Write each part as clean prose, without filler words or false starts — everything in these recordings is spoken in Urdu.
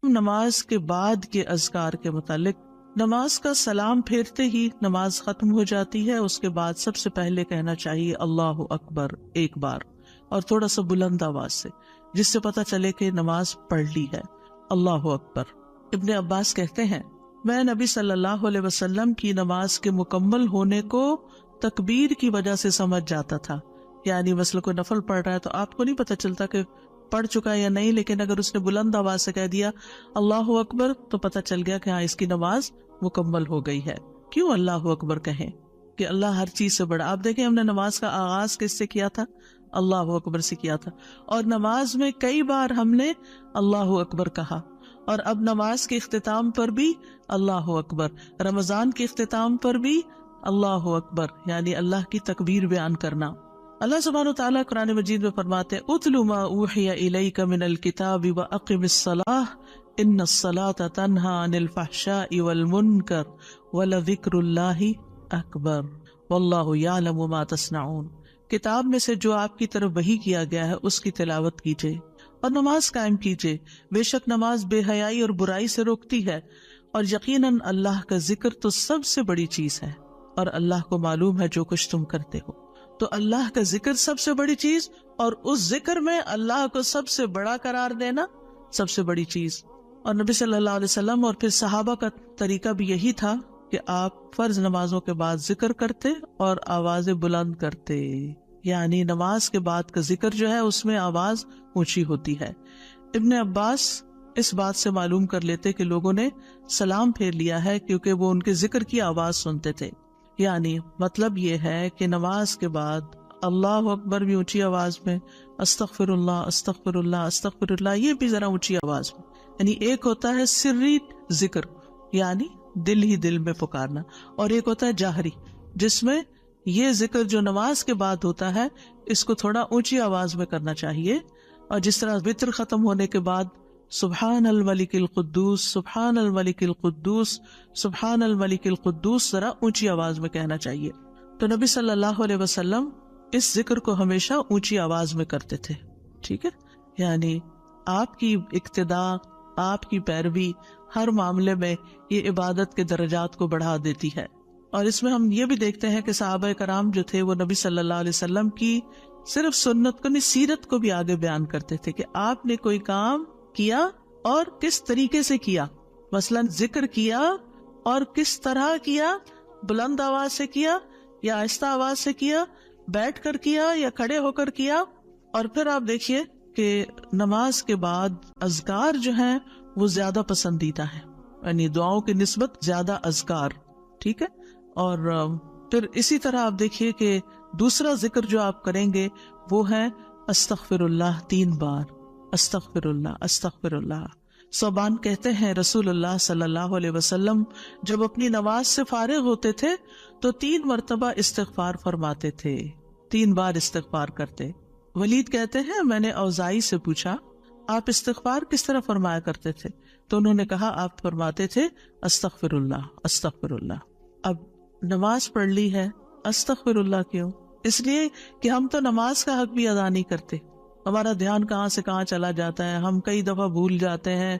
نماز کے بعد کے اذکار کے متعلق، نماز کا سلام پھیرتے ہی نماز ختم ہو جاتی ہے. اس کے بعد سب سے پہلے کہنا چاہیے اللہ اکبر ایک بار، اور تھوڑا سا بلند آواز سے، جس سے پتہ چلے کہ نماز پڑھ لی ہے. اللہ اکبر. ابن عباس کہتے ہیں میں نبی صلی اللہ علیہ وسلم کی نماز کے مکمل ہونے کو تکبیر کی وجہ سے سمجھ جاتا تھا. یعنی مثلا کوئی نفل پڑھ رہا ہے تو آپ کو نہیں پتہ چلتا کہ پڑھ چکا ہے یا نہیں، لیکن اگر اس نے بلند آواز سے کہہ دیا اللہ اکبر تو پتہ چل گیا کہ ہاں اس کی نماز مکمل ہو گئی ہے. کیوں اللہ اکبر کہیں؟ کہ اللہ ہر چیز سے بڑا. آپ دیکھیں ہم نے نماز کا آغاز کس سے کیا تھا؟ اللہ اکبر سے کیا تھا، اور نماز میں کئی بار ہم نے اللہ اکبر کہا. اور اب نماز کے اختتام پر بھی اللہ اکبر، رمضان کے اختتام پر بھی اللہ اکبر، یعنی اللہ کی تکبیر بیان کرنا. اللہ سبحانہ وتعالیٰ قرآن مجید میں فرماتے اتل ما اوحی الیک من الکتاب واقم الصلاۃ ان الصلاۃ تنہی عن الفحشاء والمنکر ولذکر اللہ اکبر واللہ یعلم ما تصنعون. کتاب میں سے جو آپ کی طرف وحی کیا گیا ہے اس کی تلاوت کیجیے اور نماز قائم کیجیے. بے شک نماز بے حیائی اور برائی سے روکتی ہے، اور یقیناً اللہ کا ذکر تو سب سے بڑی چیز ہے، اور اللہ کو معلوم ہے جو کچھ تم کرتے ہو. تو اللہ کا ذکر سب سے بڑی چیز، اور اس ذکر میں اللہ کو سب سے بڑا قرار دینا سب سے بڑی چیز. اور نبی صلی اللہ علیہ وسلم اور پھر صحابہ کا طریقہ بھی یہی تھا کہ آپ فرض نمازوں کے بعد ذکر کرتے اور آوازیں بلند کرتے. یعنی نماز کے بعد کا ذکر جو ہے اس میں آواز اونچی ہوتی ہے. ابن عباس اس بات سے معلوم کر لیتے کہ لوگوں نے سلام پھیر لیا ہے کیونکہ وہ ان کے ذکر کی آواز سنتے تھے. یعنی مطلب یہ ہے کہ نماز کے بعد اللہ اکبر بھی اونچی آواز میں، استغفر اللہ استغفر اللہ استغفر اللہ یہ بھی ذرا اونچی آواز میں. یعنی ایک ہوتا ہے سری ذکر، یعنی دل ہی دل میں پکارنا، اور ایک ہوتا ہے جاہری، جس میں یہ ذکر جو نماز کے بعد ہوتا ہے اس کو تھوڑا اونچی آواز میں کرنا چاہیے. اور جس طرح وتر ختم ہونے کے بعد سبحان الملک القدوس سبحان الملک القدوس سبحان الملک القدوس ذرا اونچی آواز میں کہنا چاہیے. تو نبی صلی اللہ علیہ وسلم اس ذکر کو ہمیشہ اونچی آواز میں کرتے تھے. ٹھیک ہے، یعنی آپ کی اقتداء، آپ کی پیروی ہر معاملے میں یہ عبادت کے درجات کو بڑھا دیتی ہے. اور اس میں ہم یہ بھی دیکھتے ہیں کہ صحابہ کرام جو تھے وہ نبی صلی اللہ علیہ وسلم کی صرف سنت کو نہیں، سیرت کو بھی آگے بیان کرتے تھے کہ آپ نے کوئی کام کیا اور کس طریقے سے کیا. مثلا ذکر کیا اور کس طرح کیا، بلند آواز سے کیا یا آہستہ آواز سے کیا، بیٹھ کر کیا یا کھڑے ہو کر کیا. اور پھر آپ دیکھیے کہ نماز کے بعد اذکار جو ہیں وہ زیادہ پسندیدہ ہیں، یعنی دعاؤں کی نسبت زیادہ اذکار. ٹھیک ہے، اور پھر اسی طرح آپ دیکھیے کہ دوسرا ذکر جو آپ کریں گے وہ ہے استغفر اللہ 3 بار، استغفر اللہ استغفر اللہ. صوبان کہتے ہیں رسول اللہ صلی اللہ علیہ وسلم جب اپنی نماز سے فارغ ہوتے تھے تو 3 مرتبہ استغفار فرماتے تھے، 3 بار استغفار کرتے. ولید کہتے ہیں میں نے اوزائی سے پوچھا آپ استغفار کس طرح فرمایا کرتے تھے؟ تو انہوں نے کہا آپ فرماتے تھے استغفر اللہ استغفر اللہ. اب نماز پڑھ لی ہے، استغفر اللہ کیوں؟ اس لیے کہ ہم تو نماز کا حق بھی ادا نہیں کرتے. ہمارا دھیان کہاں سے کہاں چلا جاتا ہے، ہم کئی دفعہ بھول جاتے ہیں،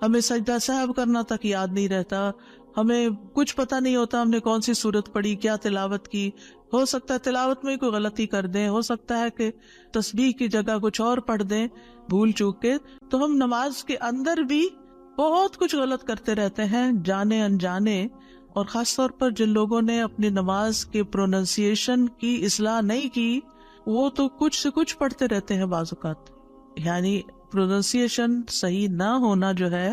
ہمیں سجدہ سہو کرنا تک یاد نہیں رہتا، ہمیں کچھ پتہ نہیں ہوتا ہم نے کون سی سورت پڑھی، کیا تلاوت کی. ہو سکتا ہے تلاوت میں کوئی غلطی کر دیں، ہو سکتا ہے کہ تسبیح کی جگہ کچھ اور پڑھ دیں بھول چوک کے. تو ہم نماز کے اندر بھی بہت کچھ غلط کرتے رہتے ہیں جانے انجانے. اور خاص طور پر جن لوگوں نے اپنی نماز کے پروننسیشن کی اصلاح نہیں کی وہ تو کچھ سے کچھ پڑھتے رہتے ہیں بعض اوقات. یعنی پروننسیشن صحیح نہ ہونا جو ہے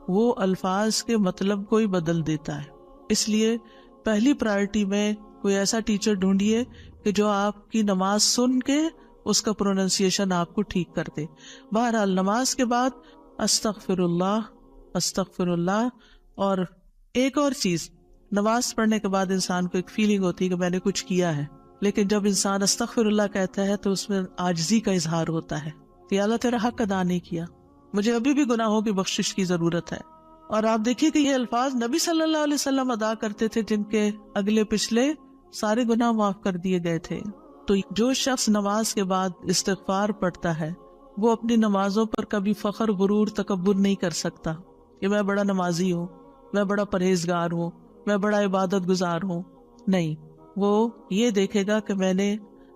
وہ الفاظ کے مطلب کو ہی بدل دیتا ہے. اس لیے پہلی پرائرٹی میں کوئی ایسا ٹیچر ڈھونڈیے کہ جو آپ کی نماز سن کے اس کا پروننسیشن آپ کو ٹھیک کر دے. بہرحال نماز کے بعد استغفر اللہ استغفر اللہ. اور ایک اور چیز، نماز پڑھنے کے بعد انسان کو ایک فیلنگ ہوتی ہے کہ میں نے کچھ کیا ہے، لیکن جب انسان استغفر اللہ کہتا ہے تو اس میں عاجزی کا اظہار ہوتا ہے کہ اللہ تیرا حق ادا نہیں کیا، مجھے ابھی بھی گناہوں کی بخشش کی ضرورت ہے. اور آپ دیکھیے کہ یہ الفاظ نبی صلی اللہ علیہ وسلم ادا کرتے تھے جن کے اگلے پچھلے سارے گناہ معاف کر دیے گئے تھے. تو جو شخص نماز کے بعد استغفار پڑھتا ہے وہ اپنی نمازوں پر کبھی فخر غرور تکبر نہیں کر سکتا. کہ میں بڑا نمازی ہوں، میں بڑا پرہیزگار ہوں، میں بڑا عبادت گزار ہوں. نہیں، وہ یہ دیکھے گا کہ میں نے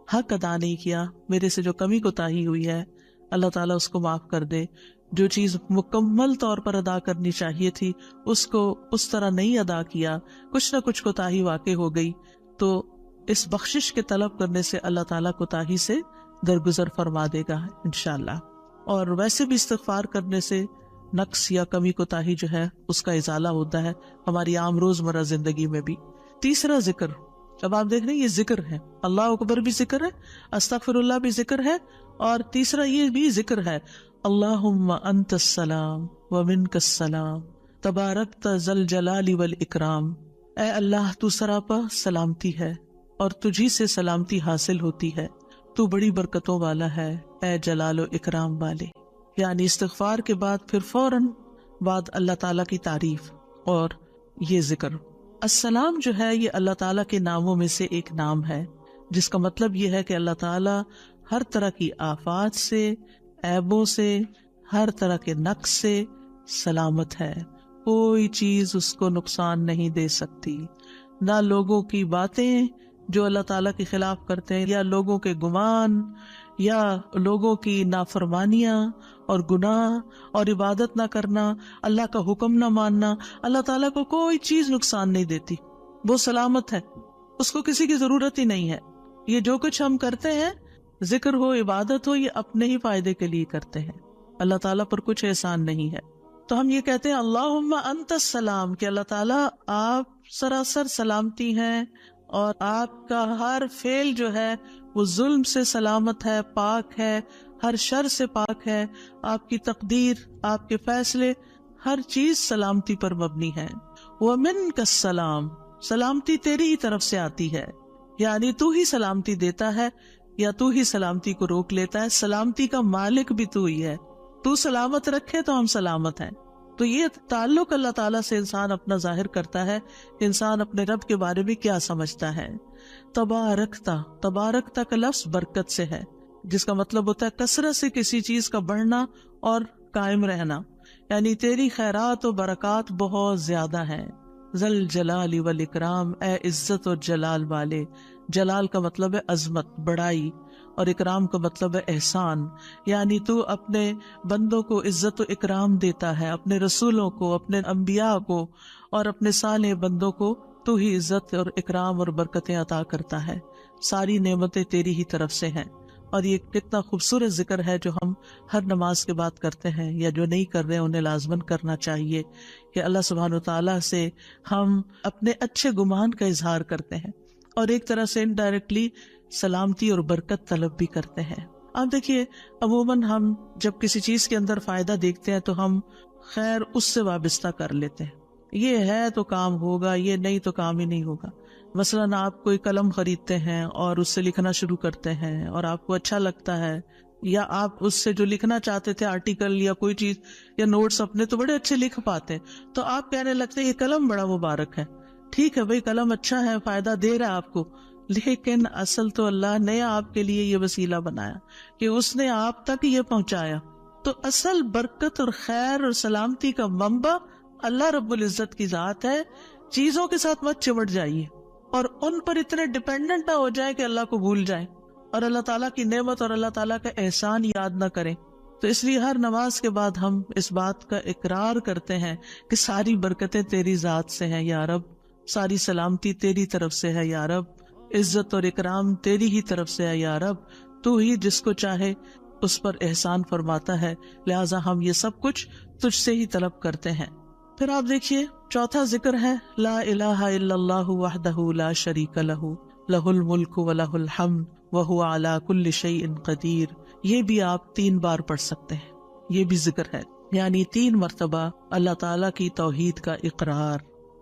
حق ادا نہیں کیا، میرے سے جو کمی کوتاہی ہوئی ہے اللہ تعالیٰ اس کو معاف کر دے. جو چیز مکمل طور پر ادا کرنی چاہیے تھی اس کو اس طرح نہیں ادا کیا، کچھ نہ کچھ کوتاہی واقع ہو گئی، تو اس بخشش کے طلب کرنے سے اللہ تعالیٰ کوتاہی سے درگزر فرما دے گا انشاءاللہ. اور ویسے بھی استغفار کرنے سے نقص یا کمی کوتاہی جو ہے اس کا ازالہ ہوتا ہے ہماری عام روزمرہ زندگی میں بھی. تیسرا ذکر، اب آپ دیکھ رہے ہیں یہ ذکر ہے، اللہ اکبر بھی ذکر ہے، استغفر اللہ بھی ذکر ہے، اور تیسرا یہ بھی ذکر ہے، اللہم انت السلام ومنک السلام تبارکت ذل جلال والاکرام. اے اللہ تو سراپا سلامتی ہے اور تجھی سے سلامتی حاصل ہوتی ہے، تو بڑی برکتوں والا ہے اے جلال و اکرام والے. یعنی استغفار کے بعد پھر فوراً بعد اللہ تعالیٰ کی تعریف اور یہ ذکر. السلام جو ہے یہ اللہ تعالیٰ کے ناموں میں سے ایک نام ہے، جس کا مطلب یہ ہے کہ اللہ تعالیٰ ہر طرح کی آفات سے، عیبوں سے، ہر طرح کے نقص سے سلامت ہے. کوئی چیز اس کو نقصان نہیں دے سکتی، نہ لوگوں کی باتیں جو اللہ تعالیٰ کے خلاف کرتے ہیں، یا لوگوں کے گمان، یا لوگوں کی نافرمانیاں اور گناہ اور عبادت نہ کرنا، اللہ کا حکم نہ ماننا. اللہ تعالیٰ کو کوئی چیز نقصان نہیں دیتی، وہ سلامت ہے، اس کو کسی کی ضرورت ہی نہیں ہے. یہ جو کچھ ہم کرتے ہیں، ذکر ہو، عبادت ہو، یہ اپنے ہی فائدے کے لیے کرتے ہیں، اللہ تعالیٰ پر کچھ احسان نہیں ہے. تو ہم یہ کہتے ہیں اللہم انت السلام، کہ اللہ تعالیٰ آپ سراسر سلامتی ہیں اور آپ کا ہر فعل جو ہے وہ ظلم سے سلامت ہے، پاک ہے، ہر شر سے پاک ہے. آپ کی تقدیر، آپ کے فیصلے، ہر چیز سلامتی پر مبنی ہے. وَمِنْكَ السَّلَامُ، سلامتی تیری ہی طرف سے آتی ہے، یعنی تو ہی سلامتی دیتا ہے یا تو ہی سلامتی کو روک لیتا ہے. سلامتی کا مالک بھی تو ہی ہے، تو سلامت رکھے تو ہم سلامت ہیں. تو یہ تعلق اللہ تعالیٰ سے انسان اپنا ظاہر کرتا ہے، انسان اپنے رب کے بارے میں کیا سمجھتا ہے. تبارکتا، تبارکتا کا لفظ برکت سے ہے، جس کا مطلب ہوتا ہے کثرت سے کسی چیز کا بڑھنا اور قائم رہنا، یعنی تیری خیرات و برکات بہت زیادہ ہیں. ذل جلال والاکرام، اے عزت اور جلال والے. جلال کا مطلب ہے عظمت، بڑائی، اور اکرام کا مطلب ہے احسان. یعنی تو اپنے بندوں کو عزت و اکرام دیتا ہے، اپنے رسولوں کو، اپنے انبیاء کو اور اپنے صالح بندوں کو تو ہی عزت اور اکرام اور برکتیں عطا کرتا ہے. ساری نعمتیں تیری ہی طرف سے ہیں. اور یہ کتنا خوبصورت ذکر ہے جو ہم ہر نماز کے بعد کرتے ہیں، یا جو نہیں کر رہے انہیں لازماً کرنا چاہیے، کہ اللہ سبحانہ وتعالیٰ سے ہم اپنے اچھے گمان کا اظہار کرتے ہیں اور ایک طرح سے انڈائریکٹلی سلامتی اور برکت طلب بھی کرتے ہیں. آپ دیکھیے عموماً ہم جب کسی چیز کے اندر فائدہ دیکھتے ہیں تو ہم خیر اس سے وابستہ کر لیتے ہیں، یہ ہے تو کام ہوگا، یہ نہیں تو کام ہی نہیں ہوگا. مثلاً آپ کوئی قلم خریدتے ہیں اور اس سے لکھنا شروع کرتے ہیں اور آپ کو اچھا لگتا ہے، یا آپ اس سے جو لکھنا چاہتے تھے آرٹیکل یا کوئی چیز یا نوٹس اپنے تو بڑے اچھے لکھ پاتے ہیں، تو آپ کہنے لگتے ہیں یہ قلم بڑا مبارک ہے. ٹھیک ہے بھائی، قلم اچھا ہے، فائدہ دے رہا ہے آپ کو، لیکن اصل تو اللہ نے آپ کے لیے یہ وسیلہ بنایا کہ اس نے آپ تک یہ پہنچایا. تو اصل برکت اور خیر اور سلامتی کا منبع اللہ رب العزت کی ذات ہے. چیزوں کے ساتھ مت چمٹ جائیے اور ان پر اتنے ڈیپینڈنٹ نہ ہو جائے کہ اللہ کو بھول جائیں اور اللہ تعالیٰ کی نعمت اور اللہ تعالیٰ کا احسان یاد نہ کریں. تو اس لیے ہر نماز کے بعد ہم اس بات کا اقرار کرتے ہیں کہ ساری برکتیں تیری ذات سے ہیں یا رب، ساری سلامتی تیری طرف سے ہے یا رب، عزت اور اکرام تیری ہی طرف سے ہے یا رب، تو ہی جس کو چاہے اس پر احسان فرماتا ہے، لہٰذا ہم یہ سب کچھ تجھ سے ہی طلب کرتے ہیں. پھر آپ دیکھیے چوتھا ذکر ہے لا الہ الا اللہ وحدہ لا شریک لہ لہ الملک ولہ الحمد وہو علی کل شیء قدیر. یہ بھی آپ 3 بار پڑھ سکتے ہیں، یہ بھی ذکر ہے، یعنی 3 مرتبہ اللہ تعالیٰ کی توحید کا اقرار.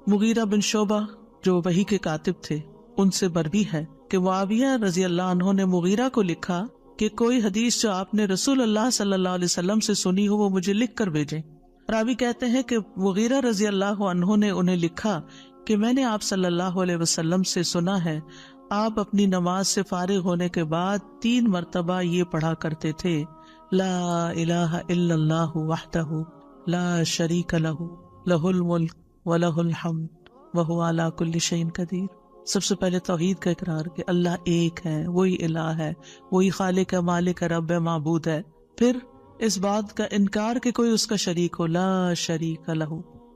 مغیرہ بن شعبہ جو وحی کے کاتب تھے ان سے مروی ہے کہ معاویہ رضی اللہ عنہ نے مغیرہ کو لکھا کہ کوئی حدیث جو آپ نے رسول اللہ صلی اللہ علیہ وسلم سے سنی ہو وہ مجھے لکھ کر بھیجیں. راوی کہتے ہیں کہ مغیرہ رضی اللہ عنہ نے انہیں لکھا کہ میں نے آپ صلی اللہ علیہ وسلم سے سنا ہے آپ اپنی نماز سے فارغ ہونے کے بعد 3 مرتبہ یہ پڑھا کرتے تھے لا الہ الا اللہ وحدہ لا شریک لہ لہ الملک ولہ الحمد وہو علی کل شیء قدیر. سب سے پہلے توحید کا اقرار کہ اللہ ایک ہے، وہی الہ ہے، وہی خالق ہے، مالک ہے، رب ہے، معبود ہے. پھر اس بات کا انکار کہ کوئی اس کا شریک ہو، لا شریک لہ.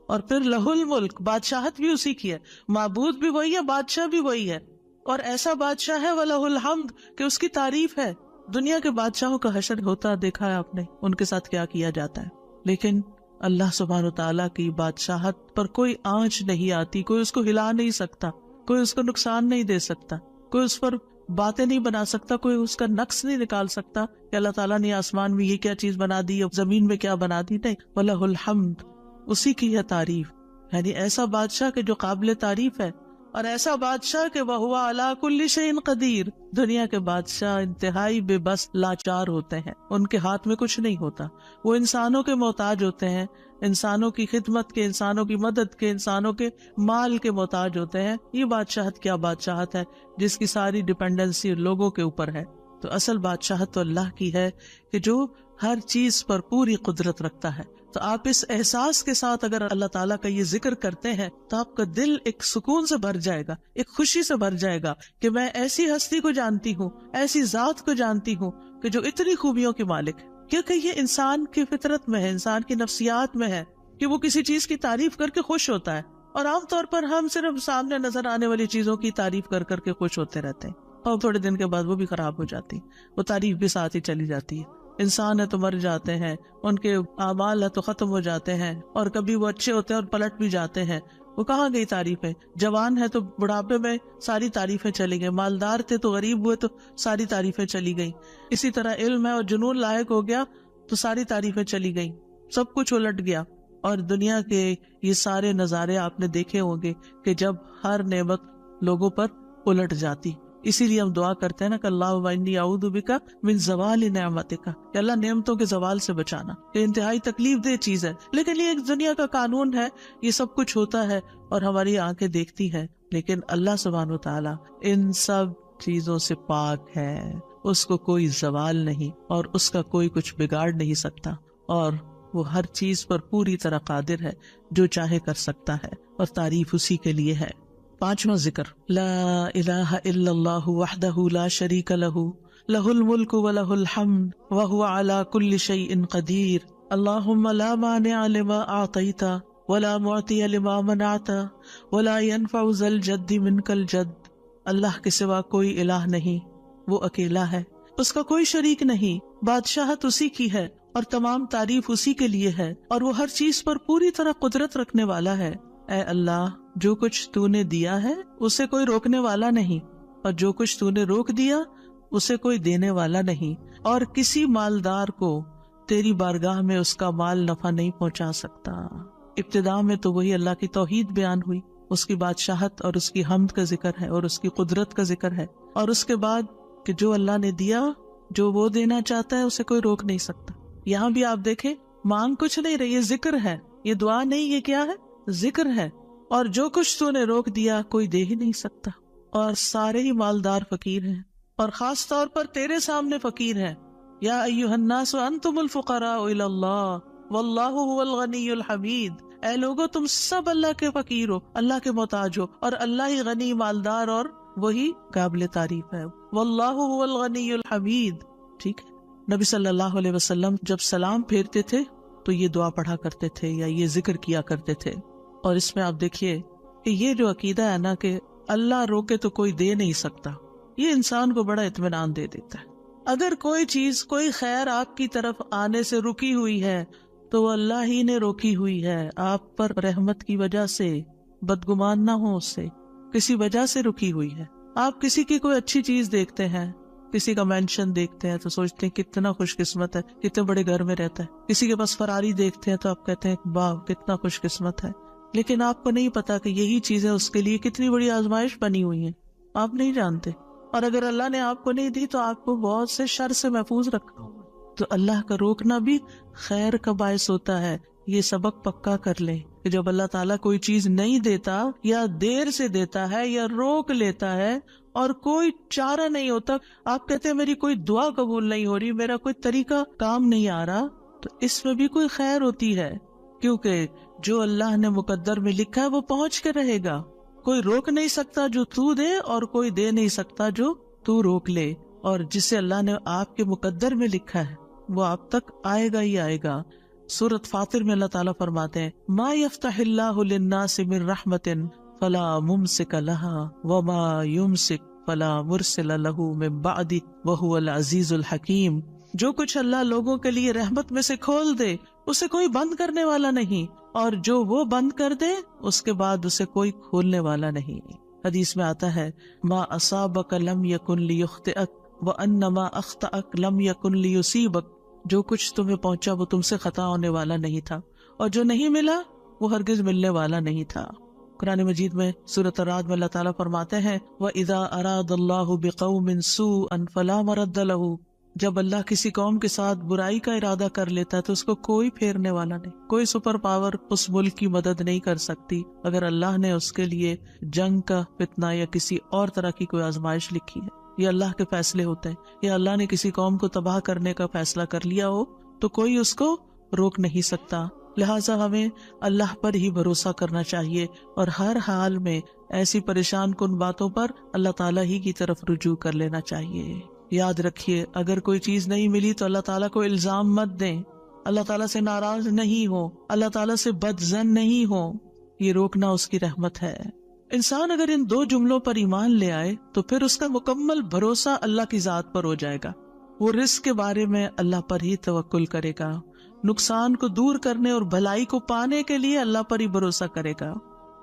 اور پھر لہ الملک، بادشاہت بھی اسی کی ہے، معبود بھی وہی ہے، بادشاہ بھی وہی ہے، اور ایسا بادشاہ ہے وَلَهُ الْحَمْدُ کہ اس کی تعریف ہے. دنیا کے بادشاہوں کا حشر ہوتا دیکھا ہے آپ نے، ان کے ساتھ کیا کیا جاتا ہے. لیکن اللہ سبحانہ وتعالیٰ کی بادشاہت پر کوئی آنچ نہیں آتی، کوئی اس کو ہلا نہیں سکتا، کوئی اس کو نقصان نہیں دے سکتا، کوئی اس پر باتیں نہیں بنا سکتا، کوئی اس کا نقص نہیں نکال سکتا کہ اللہ تعالیٰ نے آسمان میں یہ کیا چیز بنا دی اور زمین میں کیا بنا دی. نہیں، وَلَهُ الْحَمْدُ، اسی کی ہے تعریف. یعنی ایسا بادشاہ کہ جو قابل تعریف ہے، اور ایسا بادشاہ کہ وَهُوَ عَلَى كُلِّ شَيْءٍ قَدِيرٌ. دنیا کے بادشاہ انتہائی بے بس لاچار ہوتے ہیں، ان کے ہاتھ میں کچھ نہیں ہوتا، وہ انسانوں کے محتاج ہوتے ہیں، انسانوں کی خدمت کے، انسانوں کی مدد کے، انسانوں کے مال کے محتاج ہوتے ہیں. یہ بادشاہت کیا بادشاہت ہے جس کی ساری ڈیپینڈنسی لوگوں کے اوپر ہے. تو اصل بادشاہت تو اللہ کی ہے کہ جو ہر چیز پر پوری قدرت رکھتا ہے. تو آپ اس احساس کے ساتھ اگر اللہ تعالیٰ کا یہ ذکر کرتے ہیں تو آپ کا دل ایک سکون سے بھر جائے گا، ایک خوشی سے بھر جائے گا کہ میں ایسی ہستی کو جانتی ہوں، ایسی ذات کو جانتی ہوں کہ جو اتنی خوبیوں کی مالک ہے. کیونکہ یہ انسان کی فطرت میں ہے، انسان کی نفسیات میں ہے کہ وہ کسی چیز کی تعریف کر کے خوش ہوتا ہے. اور عام طور پر ہم صرف سامنے نظر آنے والی چیزوں کی تعریف کر کر کے خوش ہوتے رہتے ہیں، اور تھوڑے دن کے بعد وہ بھی خراب ہو جاتی، وہ تعریف بھی ساتھ ہی چلی جاتی ہے. انسان ہے تو مر جاتے ہیں، ان کے اعمال ہے تو ختم ہو جاتے ہیں، اور کبھی وہ اچھے ہوتے ہیں اور پلٹ بھی جاتے ہیں. وہ کہاں گئی تعریفیں؟ جوان ہے تو بڑھاپے میں ساری تعریفیں چلی گئی، مالدار تھے تو غریب ہوئے تو ساری تعریفیں چلی گئیں. اسی طرح علم ہے اور جنون لاحق ہو گیا تو ساری تعریفیں چلی گئیں، سب کچھ الٹ گیا. اور دنیا کے یہ سارے نظارے آپ نے دیکھے ہوں گے کہ جب ہر نعمت لوگوں پر الٹ جاتی. اسی لیے ہم دعا کرتے ہیں نا کہ اللہ وانی اعوذ بک من زوال نعمتک، کہ اللہ نعمتوں کے زوال سے بچانا. یہ انتہائی تکلیف دہ چیز ہے، لیکن یہ ایک دنیا کا قانون ہے، یہ سب کچھ ہوتا ہے اور ہماری آنکھیں دیکھتی ہیں. لیکن اللہ سبحانہ و تعالی ان سب چیزوں سے پاک ہے، اس کو کوئی زوال نہیں اور اس کا کوئی کچھ بگاڑ نہیں سکتا، اور وہ ہر چیز پر پوری طرح قادر ہے، جو چاہے کر سکتا ہے، اور تعریف اسی کے لیے ہے. پانچواں ذکر، لا الہ الا اللہ وحدہ لا شریک لہ لہ الملک ولہ الحمد وہو علی کل شیء قدیر. اللہم لا مانع لما اعطیت ولا معطی لما منعت ولا ينفع ذا الجد منک الجد. اللہ کے سوا کوئی الہ نہیں، وہ اکیلا ہے، اس کا کوئی شریک نہیں، بادشاہت اسی کی ہے اور تمام تعریف اسی کے لیے ہے، اور وہ ہر چیز پر پوری طرح قدرت رکھنے والا ہے. اے اللہ، جو کچھ تو نے دیا ہے اسے کوئی روکنے والا نہیں، اور جو کچھ تو نے روک دیا اسے کوئی دینے والا نہیں، اور کسی مالدار کو تیری بارگاہ میں اس کا مال نفع نہیں پہنچا سکتا. ابتدا میں تو وہی اللہ کی توحید بیان ہوئی، اس کی بادشاہت اور اس کی حمد کا ذکر ہے اور اس کی قدرت کا ذکر ہے، اور اس کے بعد کہ جو اللہ نے دیا، جو وہ دینا چاہتا ہے اسے کوئی روک نہیں سکتا. یہاں بھی آپ دیکھیں، مانگ کچھ نہیں رہی، یہ ذکر ہے، یہ دعا نہیں، یہ کیا ہے؟ ذکر ہے. اور جو کچھ تو نے روک دیا کوئی دے ہی نہیں سکتا، اور سارے ہی مالدار فقیر ہیں، اور خاص طور پر تیرے سامنے فقیر ہیں. یا ایھا الناس انتم الفقراء الی اللہ واللہ هو الغنی الحمید. اے لوگو، تم سب اللہ کے فقیر ہو، اللہ کے محتاج ہو، اور اللہ ہی غنی، مالدار اور وہی قابل تعریف ہے. واللہ هو الغنی الحمید. ٹھیک ہے. نبی صلی اللہ علیہ وسلم جب سلام پھیرتے تھے تو یہ دعا پڑھا کرتے تھے یا یہ ذکر کیا کرتے تھے. اور اس میں آپ دیکھیے کہ یہ جو عقیدہ ہے نا کہ اللہ روکے تو کوئی دے نہیں سکتا، یہ انسان کو بڑا اطمینان دے دیتا ہے. اگر کوئی چیز، کوئی خیر آپ کی طرف آنے سے رکی ہوئی ہے تو وہ اللہ ہی نے روکی ہوئی ہے، آپ پر رحمت کی وجہ سے. بدگمان نہ ہو، اس سے کسی وجہ سے رکی ہوئی ہے. آپ کسی کی کوئی اچھی چیز دیکھتے ہیں، کسی کا مینشن دیکھتے ہیں تو سوچتے ہیں کتنا خوش قسمت ہے، کتنے بڑے گھر میں رہتا ہے. کسی کے پاس فراری دیکھتے ہیں تو آپ کہتے ہیں واہ کتنا خوش قسمت ہے. لیکن آپ کو نہیں پتا کہ یہی چیزیں اس کے لیے کتنی بڑی آزمائش بنی ہوئی ہیں، آپ نہیں جانتے. اور اگر اللہ نے آپ کو نہیں دی تو آپ کو بہت سے شر سے محفوظ رکھا ہوا. تو اللہ کا روکنا بھی خیر کا باعث ہوتا ہے. یہ سبق پکا کر لیں کہ جب اللہ تعالیٰ کوئی چیز نہیں دیتا یا دیر سے دیتا ہے یا روک لیتا ہے اور کوئی چارہ نہیں ہوتا، آپ کہتے ہیں میری کوئی دعا قبول نہیں ہو رہی، میرا کوئی طریقہ کام نہیں آ رہا، تو اس میں بھی کوئی خیر ہوتی ہے. کیونکہ جو اللہ نے مقدر میں لکھا ہے وہ پہنچ کے رہے گا. کوئی روک نہیں سکتا جو تو دے، اور کوئی دے نہیں سکتا جو تو روک لے. اور جسے اللہ نے آپ کے مقدر میں لکھا ہے وہ آپ تک آئے گا ہی آئے گا. سورۃ فاطر میں اللہ تعالیٰ فرماتے ہیں ما یفتح اللہ للناس من رحمت فلا ممسک لها وما یمسک فلا مرسل له من بعدہ وہو العزیز الحکیم. جو کچھ اللہ لوگوں کے لیے رحمت میں سے کھول دے اسے کوئی بند کرنے والا نہیں، اور جو وہ بند کر دے اس کے بعد اسے کوئی کھولنے والا نہیں. حدیث میں آتا ہے ما اصابک لم یکن لیخطئک وان ما اخطأک لم یکن لیصیبک. جو کچھ تمہیں پہنچا وہ تم سے خطا ہونے والا نہیں تھا، اور جو نہیں ملا وہ ہرگز ملنے والا نہیں تھا. قرآن مجید میں سورۃ الرعد میں اللہ تعالیٰ فرماتے ہیں وَإِذَا أَرَادَ اللَّهُ بِقَوْمٍ سُوءًا فَلَا مَرَدَّ لَهُ. جب اللہ کسی قوم کے ساتھ برائی کا ارادہ کر لیتا ہے تو اس کو کوئی پھیرنے والا نہیں، کوئی سپر پاور اس ملک کی مدد نہیں کر سکتی اگر اللہ نے اس کے لیے جنگ کا فتنہ یا کسی اور طرح کی کوئی آزمائش لکھی ہے. یہ اللہ کے فیصلے ہوتے ہیں. یا اللہ نے کسی قوم کو تباہ کرنے کا فیصلہ کر لیا ہو تو کوئی اس کو روک نہیں سکتا. لہٰذا ہمیں اللہ پر ہی بھروسہ کرنا چاہیے، اور ہر حال میں ایسی پریشان کن باتوں پر اللہ تعالیٰ ہی کی طرف رجوع کر لینا چاہیے. یاد رکھیے اگر کوئی چیز نہیں ملی تو اللہ تعالیٰ کو الزام مت دیں، اللہ تعالیٰ سے ناراض نہیں ہو، اللہ تعالیٰ سے بدظن نہیں ہو. یہ روکنا اس کی رحمت ہے. انسان اگر ان دو جملوں پر ایمان لے آئے تو پھر اس کا مکمل بھروسہ اللہ کی ذات پر ہو جائے گا. وہ رزق کے بارے میں اللہ پر ہی توکل کرے گا، نقصان کو دور کرنے اور بھلائی کو پانے کے لیے اللہ پر ہی بھروسہ کرے گا.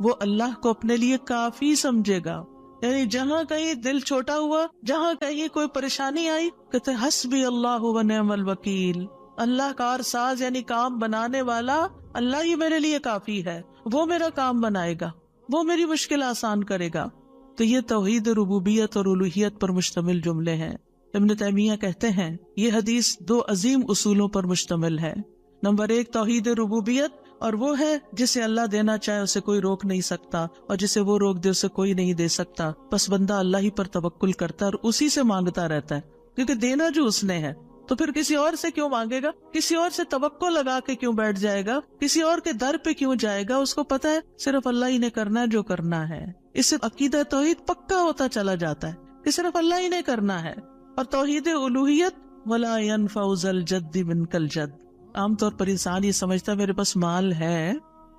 وہ اللہ کو اپنے لیے کافی سمجھے گا. یعنی جہاں کہیں دل چھوٹا ہوا، جہاں کہیں کوئی پریشانی آئی، کہتے حسبی اللہ و نعم الوکیل. اللہ کار ساز یعنی کام بنانے والا اللہ ہی میرے لیے کافی ہے. وہ میرا کام بنائے گا، وہ میری مشکل آسان کرے گا. تو یہ توحید ربوبیت اور الوہیت پر مشتمل جملے ہیں. ابن تیمیہ کہتے ہیں یہ حدیث دو عظیم اصولوں پر مشتمل ہے. نمبر 1 توحید ربوبیت، اور وہ ہے جسے اللہ دینا چاہے اسے کوئی روک نہیں سکتا، اور جسے وہ روک دے اسے کوئی نہیں دے سکتا. بس بندہ اللہ ہی پر توکل کرتا ہے اور اسی سے مانگتا رہتا ہے، کیونکہ دینا جو اس نے ہے تو پھر کسی اور سے کیوں مانگے گا، کسی اور سے توقع لگا کے کیوں بیٹھ جائے گا، کسی اور کے در پہ کیوں جائے گا. اس کو پتا ہے صرف اللہ ہی نے کرنا ہے جو کرنا ہے. اس سے عقیدہ توحید پکا ہوتا چلا جاتا ہے کہ صرف اللہ ہی نے کرنا ہے. اور توحید الوہیت ولا ينفع ذا الجد منک الجد. عام طور پر انسان یہ سمجھتا ہے میرے پاس مال ہے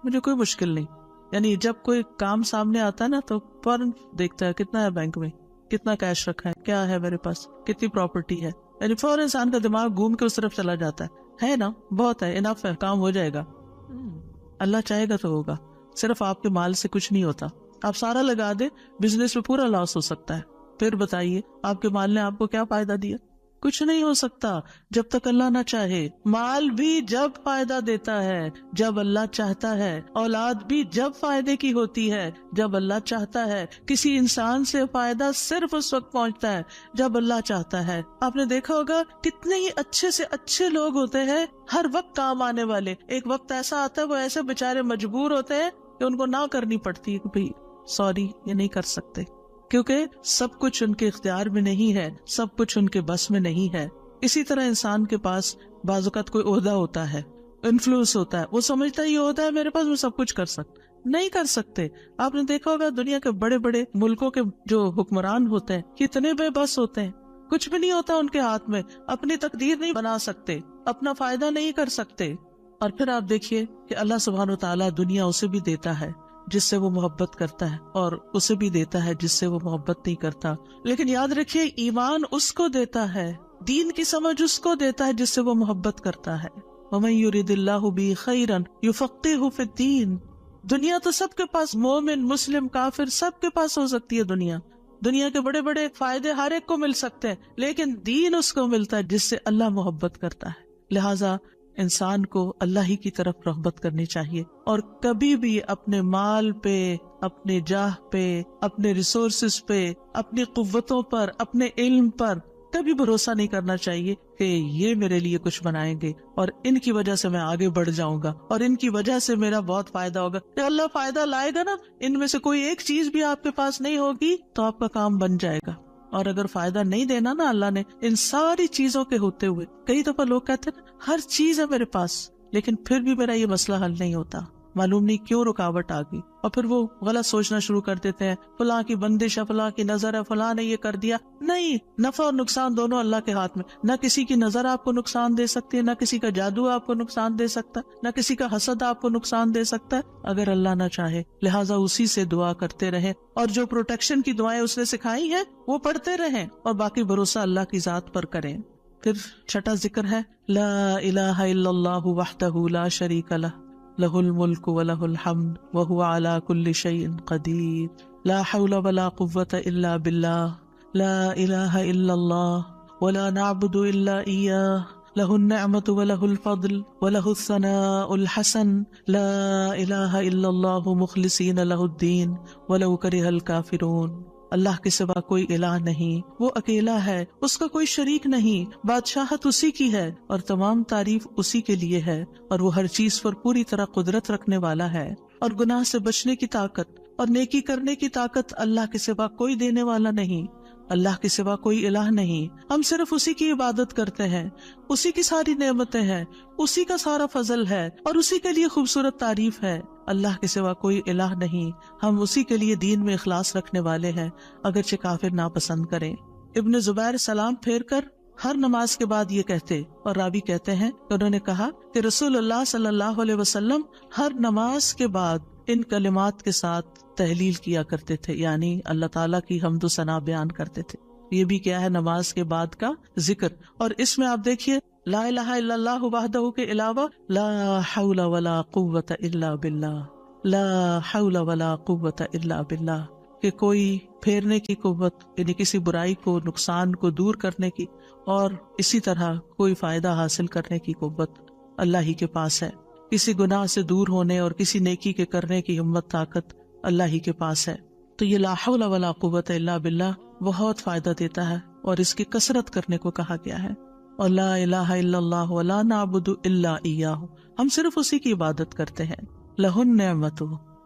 مجھے کوئی مشکل نہیں. یعنی جب کوئی کام سامنے آتا ہے نا تو فوراً دیکھتا ہے کتنا ہے بینک میں، کتنا کیش رکھا ہے، کیا ہے میرے پاس، کتنی پراپرٹی ہے. یعنی فوراً انسان کا دماغ گھوم کے اس طرف چلا جاتا ہے نا بہت ہے، انف ہے، کام ہو جائے گا. اللہ چاہے گا تو ہوگا. صرف آپ کے مال سے کچھ نہیں ہوتا. آپ سارا لگا دیں بزنس میں پورا لاس ہو سکتا ہے. پھر بتائیے آپ کے مال نے آپ کو کیا فائدہ دیا؟ کچھ نہیں ہو سکتا جب تک اللہ نہ چاہے. مال بھی جب فائدہ دیتا ہے جب اللہ چاہتا ہے، اولاد بھی جب فائدے کی ہوتی ہے جب اللہ چاہتا ہے. کسی انسان سے فائدہ صرف اس وقت پہنچتا ہے جب اللہ چاہتا ہے. آپ نے دیکھا ہوگا کتنے ہی اچھے سے اچھے لوگ ہوتے ہیں ہر وقت کام آنے والے. ایک وقت ایسا آتا ہے وہ ایسے بےچارے مجبور ہوتے ہیں کہ ان کو نہ کرنی پڑتی ہے کہ بھائی سوری یہ نہیں کر سکتے، کیونکہ سب کچھ ان کے اختیار میں نہیں ہے، سب کچھ ان کے بس میں نہیں ہے. اسی طرح انسان کے پاس بعض اوقات کوئی عہدہ ہوتا ہے، انفلوئنس ہوتا ہے، وہ سمجھتا ہے یہ عہدہ ہے میرے پاس میں سب کچھ کر سکتا. نہیں کر سکتے. آپ نے دیکھا ہوگا دنیا کے بڑے بڑے ملکوں کے جو حکمران ہوتے ہیں کتنے بے بس ہوتے ہیں، کچھ بھی نہیں ہوتا ان کے ہاتھ میں، اپنی تقدیر نہیں بنا سکتے، اپنا فائدہ نہیں کر سکتے. اور پھر آپ دیکھیے کہ اللہ سبحانہ و تعالیٰ دنیا اسے بھی دیتا ہے جس سے وہ محبت کرتا ہے، اور اسے بھی دیتا ہے جس سے وہ محبت نہیں کرتا. لیکن یاد رکھیے ایمان اس کو دیتا ہے، دین کی سمجھ اس کو دیتا ہے جس سے وہ محبت کرتا ہے. وَمَن يُرِدِ اللَّهُ بِهِ خَيْرًا يُفَقِّهُ فِي الدِّينِ. دنیا تو سب کے پاس، مومن مسلم کافر سب کے پاس ہو سکتی ہے. دنیا کے بڑے بڑے فائدے ہر ایک کو مل سکتے ہیں، لیکن دین اس کو ملتا ہے جس سے اللہ محبت کرتا ہے. لہٰذا انسان کو اللہ ہی کی طرف رغبت کرنی چاہیے، اور کبھی بھی اپنے مال پہ، اپنے جاہ پہ، اپنے ریسورسز پہ، اپنی قوتوں پر، اپنے علم پر کبھی بھروسہ نہیں کرنا چاہیے کہ یہ میرے لیے کچھ بنائیں گے اور ان کی وجہ سے میں آگے بڑھ جاؤں گا اور ان کی وجہ سے میرا بہت فائدہ ہوگا. کہ اللہ فائدہ لائے گا نا، ان میں سے کوئی ایک چیز بھی آپ کے پاس نہیں ہوگی تو آپ کا کام بن جائے گا. اور اگر فائدہ نہیں دینا نا اللہ نے ان ساری چیزوں کے ہوتے ہوئے، کئی دفعہ لوگ کہتے ہیں ہر چیز ہے میرے پاس لیکن پھر بھی میرا یہ مسئلہ حل نہیں ہوتا، معلوم نہیں کیوں رکاوٹ آ گئی، اور پھر وہ غلط سوچنا شروع کر دیتے ہیں، فلاں کی بندش ہے، فلاں کی نظر ہے، فلاں نے یہ کر دیا. نہیں، نفع اور نقصان دونوں اللہ کے ہاتھ میں. نہ کسی کی نظر آپ کو نقصان دے سکتی ہے، نہ کسی کا جادو آپ کو نقصان دے سکتا ہے، نہ کسی کا حسد آپ کو نقصان دے سکتا ہے اگر اللہ نہ چاہے. لہٰذا اسی سے دعا کرتے رہیں، اور جو پروٹیکشن کی دعائیں اس نے سکھائی ہیں وہ پڑھتے رہیں، اور باقی بھروسہ اللہ کی ذات پر کریں. پھر چھٹا ذکر ہے لا الہ الا اللہ وحدہ لا شریک لہ لہ الملک ولہ الحمد وہو علی کل شیء قدیر لا حول ولا قوۃ الا باللہ لا الہ الا اللہ ولا نعبد الا ایاہ لہ النعمۃ ولہ الفضل ولہ الثناء الحسن لا الہ الا اللہ مخلصین لہ الدین ولو کرہ الکافرون. اللہ کے سوا کوئی الہ نہیں، وہ اکیلا ہے، اس کا کوئی شریک نہیں، بادشاہت اسی کی ہے اور تمام تعریف اسی کے لیے ہے، اور وہ ہر چیز پر پوری طرح قدرت رکھنے والا ہے، اور گناہ سے بچنے کی طاقت اور نیکی کرنے کی طاقت اللہ کے سوا کوئی دینے والا نہیں، اللہ کے سوا کوئی الہ نہیں. ہم صرف اسی کی عبادت کرتے ہیں، اسی کی ساری نعمتیں ہیں، اسی کا سارا فضل ہے، اور اسی کے لیے خوبصورت تعریف ہے. اللہ کے سوا کوئی الہ نہیں، ہم اسی کے لیے دین میں اخلاص رکھنے والے ہیں، اگرچہ کافر ناپسند کریں. ابن زبیر سلام پھیر کر ہر نماز کے بعد یہ کہتے، اور راوی کہتے ہیں کہ انہوں نے کہا کہ رسول اللہ صلی اللہ علیہ وسلم ہر نماز کے بعد ان کلمات کے ساتھ تحلیل کیا کرتے تھے، یعنی اللہ تعالیٰ کی حمد و ثنا بیان کرتے تھے. یہ بھی کیا ہے نماز کے بعد کا ذکر. اور اس میں آپ دیکھیے لا الہ الا اللہ وحدہ کے علاوہ لا حول ولا قوت الا باللہ، لا حول ولا قوت الا باللہ، کہ کوئی پھیرنے کی قوت یعنی کسی برائی کو نقصان کو دور کرنے کی، اور اسی طرح کوئی فائدہ حاصل کرنے کی قوت اللہ ہی کے پاس ہے. کسی گناہ سے دور ہونے اور کسی نیکی کے کرنے کی ہمت طاقت اللہ ہی کے پاس ہے. تو یہ لا حول ولا قوت الا باللہ بہت فائدہ دیتا ہے، اور اس کی کثرت کرنے کو کہا گیا ہے. اور لا الہ الا اللہ ولا نعبد الا ایاہ، ہم صرف اسی کی عبادت کرتے ہیں. لہ النعمت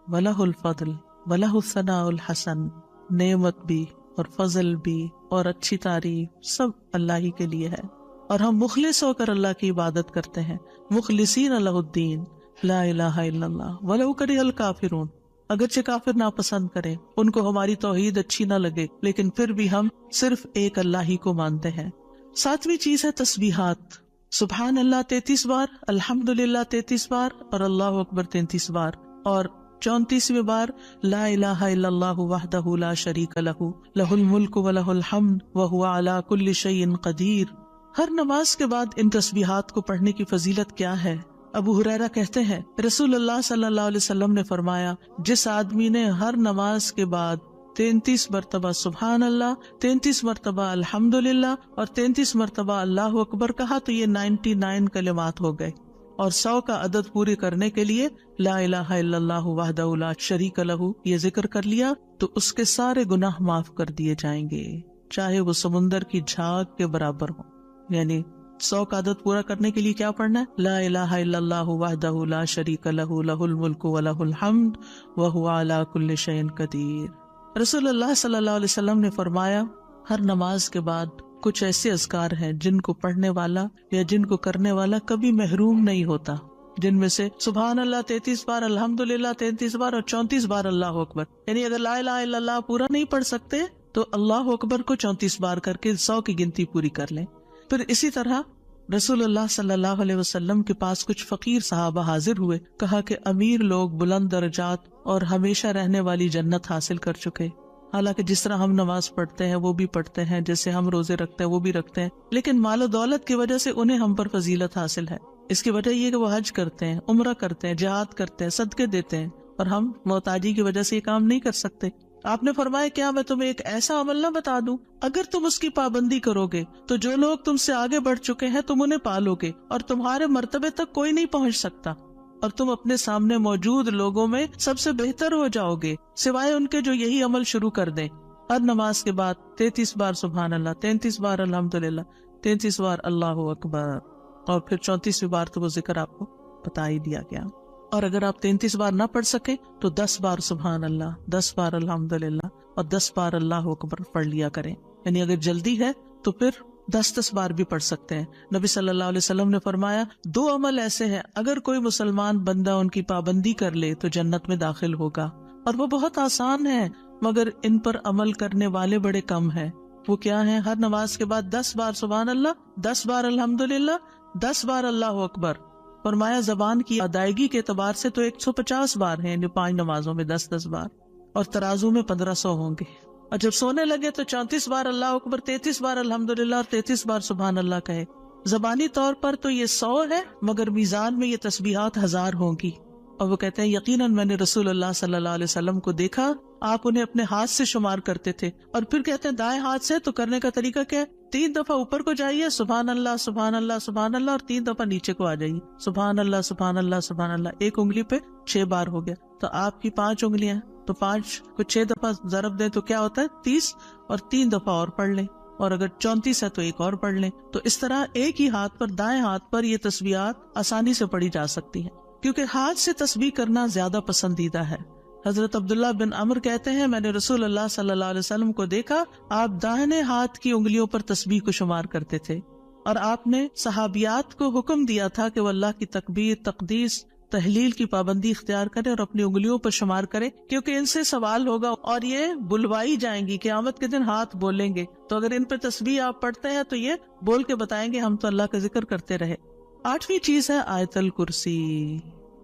ولہ الفضل ولہ الثناء الحسن، نعمت بھی اور فضل بھی اور اچھی تعریف سب اللہ ہی کے لیے ہے، اور ہم مخلص ہو کر اللہ کی عبادت کرتے ہیں. مخلصین لہ الدین لا الہ الا اللہ ولو کرہ الکافرون، اگرچہ کافر ناپسند کریں، ان کو ہماری توحید اچھی نہ لگے، لیکن پھر بھی ہم صرف ایک اللہ ہی کو مانتے ہیں. ساتویں چیز ہے تسبیحات. سبحان اللہ 33 بار، الحمدللہ 33 بار، اور اللہ اکبر 33 بار، اور 34ویں بار لا الہ الا اللہ وحدہ لا شریک لہ لہ الملک ولہ الحمد وہو علی کل شیء قدیر. ہر نماز کے بعد ان تسبیحات کو پڑھنے کی فضیلت کیا ہے؟ ابو ہریرہ کہتے ہیں رسول اللہ صلی اللہ علیہ وسلم نے فرمایا، جس آدمی نے ہر نماز کے بعد 33 مرتبہ سبحان اللہ، 33 مرتبہ الحمدللہ اور 33 مرتبہ اللہ اکبر کہا تو یہ 99 کلمات ہو گئے. اور 100 کا عدد پوری کرنے کے لیے لا الہ الا اللہ وحدہ لا شریک لہ یہ ذکر کر لیا تو اس کے سارے گناہ معاف کر دیے جائیں گے، چاہے وہ سمندر کی جھاگ کے برابر ہو. یعنی 100 کا عدد پورا کرنے کے لیے کیا پڑھنا ہے؟ لا الہ الا اللہ وحدہ لا شریک لہ لہ الملک ولہ الحمد وہو علی کل شیء قدیر. رسول اللہ صلی اللہ علیہ وسلم نے فرمایا ہر نماز کے بعد کچھ ایسے اذکار ہیں جن کو پڑھنے والا یا جن کو کرنے والا کبھی محروم نہیں ہوتا، جن میں سے سبحان اللہ 33 بار، الحمدللہ 33 بار اور 34 بار اللہ اکبر. یعنی اگر لا الہ الا اللہ پورا نہیں پڑھ سکتے تو اللہ اکبر کو 34 بار کر کے 100 کی گنتی پوری کر لیں. پھر اسی طرح رسول اللہ صلی اللہ علیہ وسلم کے پاس کچھ فقیر صحابہ حاضر ہوئے، کہا کہ امیر لوگ بلند درجات اور ہمیشہ رہنے والی جنت حاصل کر چکے. حالانکہ جس طرح ہم نماز پڑھتے ہیں وہ بھی پڑھتے ہیں، جیسے ہم روزے رکھتے ہیں وہ بھی رکھتے ہیں، لیکن مال و دولت کی وجہ سے انہیں ہم پر فضیلت حاصل ہے. اس کی وجہ یہ کہ وہ حج کرتے ہیں، عمرہ کرتے ہیں، جہاد کرتے ہیں، صدقے دیتے ہیں، اور ہم محتاجی کی وجہ سے یہ کام نہیں کر سکتے. آپ نے فرمایا کیا میں تمہیں ایک ایسا عمل نہ بتا دوں اگر تم اس کی پابندی کرو گے تو جو لوگ تم سے آگے بڑھ چکے ہیں تم انہیں پالو گے اور تمہارے مرتبے تک کوئی نہیں پہنچ سکتا، اور تم اپنے سامنے موجود لوگوں میں سب سے بہتر ہو جاؤ گے سوائے ان کے جو یہی عمل شروع کر دیں. ہر نماز کے بعد 33 بار سبحان اللہ، 33 بار الحمدللہ، 33 بار اللہ اکبر، اور پھر 34ویں بار تو وہ ذکر آپ کو بتا ہی دیا گیا. اور اگر آپ 33 بار نہ پڑھ سکے تو 10 بار سبحان اللہ، 10 بار الحمدللہ اور 10 بار اللہ اکبر پڑھ لیا کریں. یعنی اگر جلدی ہے تو پھر 10 بار بھی پڑھ سکتے ہیں. نبی صلی اللہ علیہ وسلم نے فرمایا 2 عمل ایسے ہیں اگر کوئی مسلمان بندہ ان کی پابندی کر لے تو جنت میں داخل ہوگا، اور وہ بہت آسان ہے مگر ان پر عمل کرنے والے بڑے کم ہیں. وہ کیا ہیں؟ ہر نماز کے بعد 10 بار سبحان اللہ، 10 بار الحمدللہ، 10 بار اللہ اکبر. فرمایا زبان کی ادائیگی کے اعتبار سے تو 150 بار ہیں، یعنی 5 نمازوں میں 10 بار، اور ترازو میں 1500 ہوں گے. اور جب سونے لگے تو 34 بار اللہ اکبر، 33 بار الحمدللہ اور 33 بار سبحان اللہ کہے. زبانی طور پر تو یہ 100 ہے مگر میزان میں یہ تسبیحات 1000 ہوں گی. اور وہ کہتے ہیں یقیناً میں نے رسول اللہ صلی اللہ علیہ وسلم کو دیکھا، آپ انہیں اپنے ہاتھ سے شمار کرتے تھے. اور پھر کہتے ہیں دائیں ہاتھ سے، تو کرنے کا طریقہ کیا ہے؟ 3 دفعہ اوپر کو جائیے سبحان اللہ سبحان اللہ سبحان اللہ، اور 3 دفعہ نیچے کو آ جائیے سبحان اللہ سبحان اللہ سبحان اللہ. ایک انگلی پہ 6 بار ہو گیا، تو آپ کی 5 انگلیاں، تو 5 کو 6 دفعہ ضرب دیں تو کیا ہوتا ہے؟ 30، اور 3 دفعہ اور پڑھ لیں، اور اگر 34 ہے تو ایک اور پڑھ لیں. تو اس طرح ایک ہی ہاتھ پر، دائیں ہاتھ پر یہ تسبیحات آسانی سے پڑھی جا سکتی ہیں، کیونکہ ہاتھ سے تسبیح کرنا زیادہ پسندیدہ ہے. حضرت عبداللہ بن عمر کہتے ہیں میں نے رسول اللہ صلی اللہ علیہ وسلم کو دیکھا، آپ داہنے ہاتھ کی انگلیوں پر تسبیح کو شمار کرتے تھے، اور آپ نے صحابیات کو حکم دیا تھا کہ وہ اللہ کی تکبیر، تقدیس، تحلیل کی پابندی اختیار کریں اور اپنی انگلیوں پر شمار کریں، کیونکہ ان سے سوال ہوگا اور یہ بلوائی جائیں گی. قیامت کے دن ہاتھ بولیں گے، تو اگر ان پہ تسبیح آپ پڑھتے ہیں تو یہ بول کے بتائیں گے ہم تو اللہ کا ذکر کرتے رہے. 8ویں چیز ہے آیت الکرسی.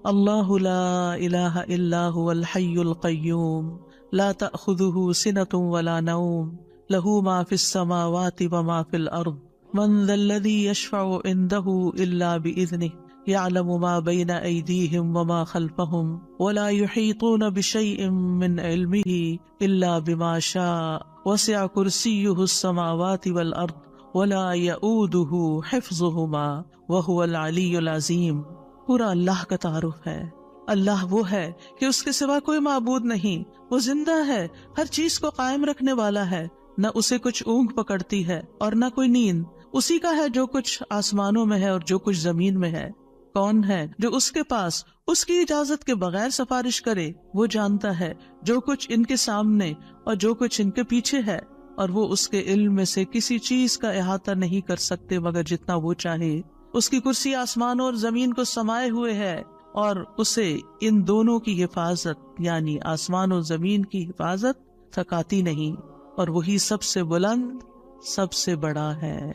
اللہ لا الہ الا هو الحی القیوم لا تأخذه سنة ولا نوم له ما في السماوات وما في الأرض من ذا الذي يشفع عنده إلا بإذنه يعلم ما بين أيديهم وما خلفهم ولا يحيطون بشيء من علمه إلا بما شاء وسع كرسيه السماوات والأرض ولا يؤوده حفظهما وهو العلي العظيم. پورا اللہ کا تعارف ہے. اللہ وہ ہے کہ اس کے سوا کوئی معبود نہیں، وہ زندہ ہے، ہر چیز کو قائم رکھنے والا ہے، نہ اسے کچھ اونگ پکڑتی ہے اور نہ کوئی نیند. اسی کا ہے جو کچھ آسمانوں میں ہے اور جو کچھ زمین میں ہے. کون ہے جو اس کے پاس اس کی اجازت کے بغیر سفارش کرے؟ وہ جانتا ہے جو کچھ ان کے سامنے اور جو کچھ ان کے پیچھے ہے، اور وہ اس کے علم میں سے کسی چیز کا احاطہ نہیں کر سکتے مگر جتنا وہ چاہے. اس کی کرسی آسمان اور زمین کو سمائے ہوئے ہے، اور اسے ان دونوں کی حفاظت یعنی آسمان اور زمین کی حفاظت تھکاتی نہیں، اور وہی سب سے بلند، سب سے بڑا ہے.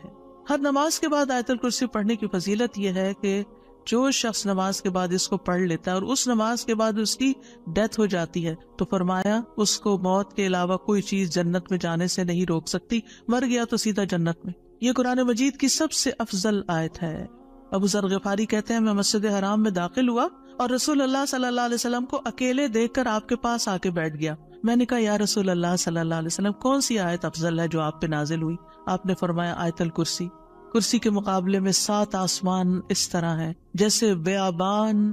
ہر نماز کے بعد آیت الکرسی پڑھنے کی فضیلت یہ ہے کہ جو شخص نماز کے بعد اس کو پڑھ لیتا ہے اور اس نماز کے بعد اس کی ڈیتھ ہو جاتی ہے تو فرمایا اس کو موت کے علاوہ کوئی چیز جنت میں جانے سے نہیں روک سکتی. مر گیا تو سیدھا جنت میں. یہ قرآن مجید کی سب سے افضل آیت ہے. ابو ذر غفاری کہتے ہیں میں مسجد حرام میں داخل ہوا اور رسول اللہ صلی اللہ علیہ وسلم کو اکیلے دیکھ کر آپ کے پاس آ کے بیٹھ گیا. میں نے کہا یا رسول اللہ صلی اللہ علیہ وسلم کون سی آیت افضل ہے جو آپ پہ نازل ہوئی؟ آپ نے فرمایا آیت الکرسی. کرسی کے مقابلے میں 7 آسمان اس طرح ہیں جیسے بیابان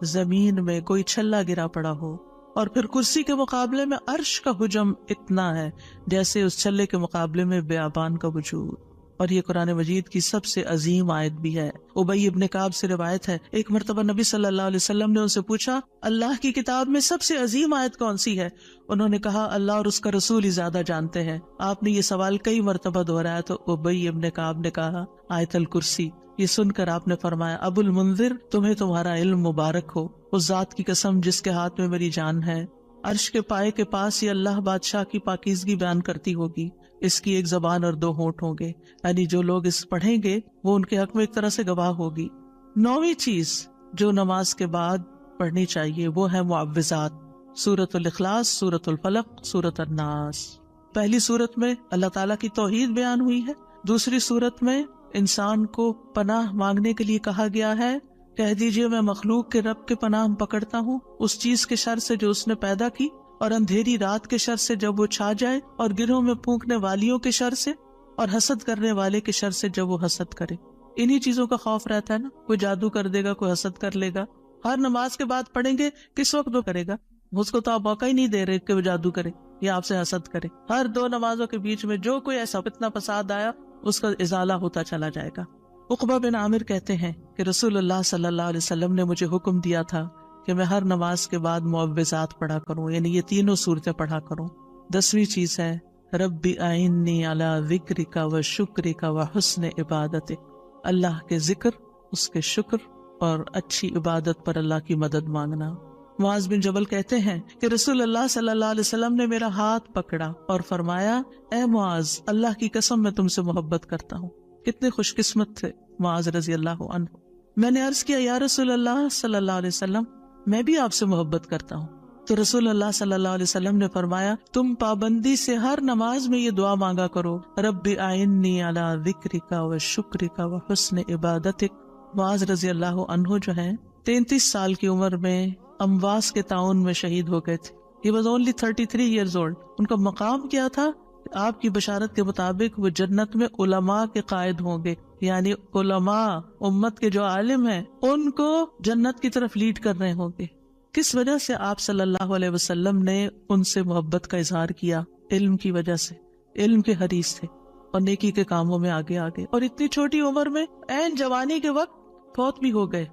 زمین میں کوئی چھلا گرا پڑا ہو، اور پھر کرسی کے مقابلے میں عرش کا حجم اتنا ہے جیسے اس چھلے کے مقابلے میں بیابان کا وجود. اور یہ قرآن مجید کی سب سے عظیم آیت بھی ہے. ابی ابن کعب سے روایت ہے ایک مرتبہ نبی صلی اللہ علیہ وسلم نے ان سے پوچھا اللہ کی کتاب میں سب سے عظیم آیت کون سی ہے؟ انہوں نے کہا اللہ اور اس کا رسول ہی زیادہ جانتے ہیں. آپ نے یہ سوال کئی مرتبہ دہرایا تو ابی ابن کعب نے کہا آیت الکرسی. یہ سن کر آپ نے فرمایا ابو المنذر تمہیں تمہارا علم مبارک ہو. اس ذات کی قسم جس کے ہاتھ میں میری جان ہے، عرش کے پائے کے پاس یہ اللہ بادشاہ کی پاکیزگی بیان کرتی ہوگی. اس کی ایک زبان اور 2 ہونٹ ہوں گے، یعنی جو لوگ اس پڑھیں گے وہ ان کے حق میں ایک طرح سے گواہ ہوگی. 9ویں چیز جو نماز کے بعد پڑھنی چاہیے وہ ہے معوذات. سورۃ الاخلاص، سورۃ الفلق، سورۃ الناس. پہلی سورت میں اللہ تعالیٰ کی توحید بیان ہوئی ہے. دوسری سورت میں انسان کو پناہ مانگنے کے لیے کہا گیا ہے کہہ دیجئے میں مخلوق کے رب کے پناہ پکڑتا ہوں اس چیز کے شر سے جو اس نے پیدا کی، اور اندھیری رات کے شر سے جب وہ چھا جائے، اور گرہوں میں پھونکنے والیوں کے شر سے، اور حسد کرنے والے کے شر سے جب وہ حسد کرے. انہی چیزوں کا خوف رہتا ہے نا، کوئی جادو کر دے گا، کوئی حسد کر لے گا. ہر نماز کے بعد پڑھیں گے کس وقت وہ کرے گا؟ اس کو تو آپ موقع ہی نہیں دے رہے کہ وہ جادو کرے یا آپ سے حسد کرے. ہر 2 نمازوں کے بیچ میں جو کوئی ایسا فتنہ فساد آیا اس کا ازالہ ہوتا چلا جائے گا. عقبہ بن عامر کہتے ہیں کہ رسول اللہ صلی اللہ علیہ وسلم نے مجھے حکم دیا تھا کہ میں ہر نماز کے بعد معوذات پڑھا کروں، یعنی یہ 3 صورتیں پڑھا کروں. 10ویں چیز ہے رب اعنی علی ذکرک و شکرک و حسن عبادتک، اللہ کے ذکر، اس کے شکر اور اچھی عبادت پر اللہ کی مدد مانگنا۔ معاذ بن جبل کہتے ہیں کہ رسول اللہ صلی اللہ علیہ وسلم نے میرا ہاتھ پکڑا اور فرمایا، اے معاذ، اللہ کی قسم میں تم سے محبت کرتا ہوں۔ کتنے خوش قسمت تھے معاذ رضی اللہ عنہ۔ میں نے عرض کیا، یا رسول اللہ صلی اللہ علیہ وسلم، میں بھی آپ سے محبت کرتا ہوں۔ تو رسول اللہ صلی اللہ علیہ وسلم نے فرمایا، تم پابندی سے ہر نماز میں یہ دعا مانگا کرو، رب اعنی علی ذکرک و شکرک و حسن عبادتک۔ معاذ رضی اللہ عنہ جو ہیں 33 سال کی عمر میں امواس کے تعاون میں شہید ہو گئے تھے۔ He was only 33 years old۔ ان کا مقام کیا تھا؟ آپ کی بشارت کے مطابق وہ جنت میں علماء کے قائد ہوں گے، یعنی علماء امت کے جو عالم ہیں ان کو جنت کی طرف لیڈ کر رہے ہوں گے۔ کس وجہ سے؟ آپ صلی اللہ علیہ وسلم نے ان سے محبت کا اظہار کیا، علم کی وجہ سے۔ علم کے حریص تھے اور نیکی کے کاموں میں آگے آگے، اور اتنی چھوٹی عمر میں عین جوانی کے وقت فوت بھی ہو گئے،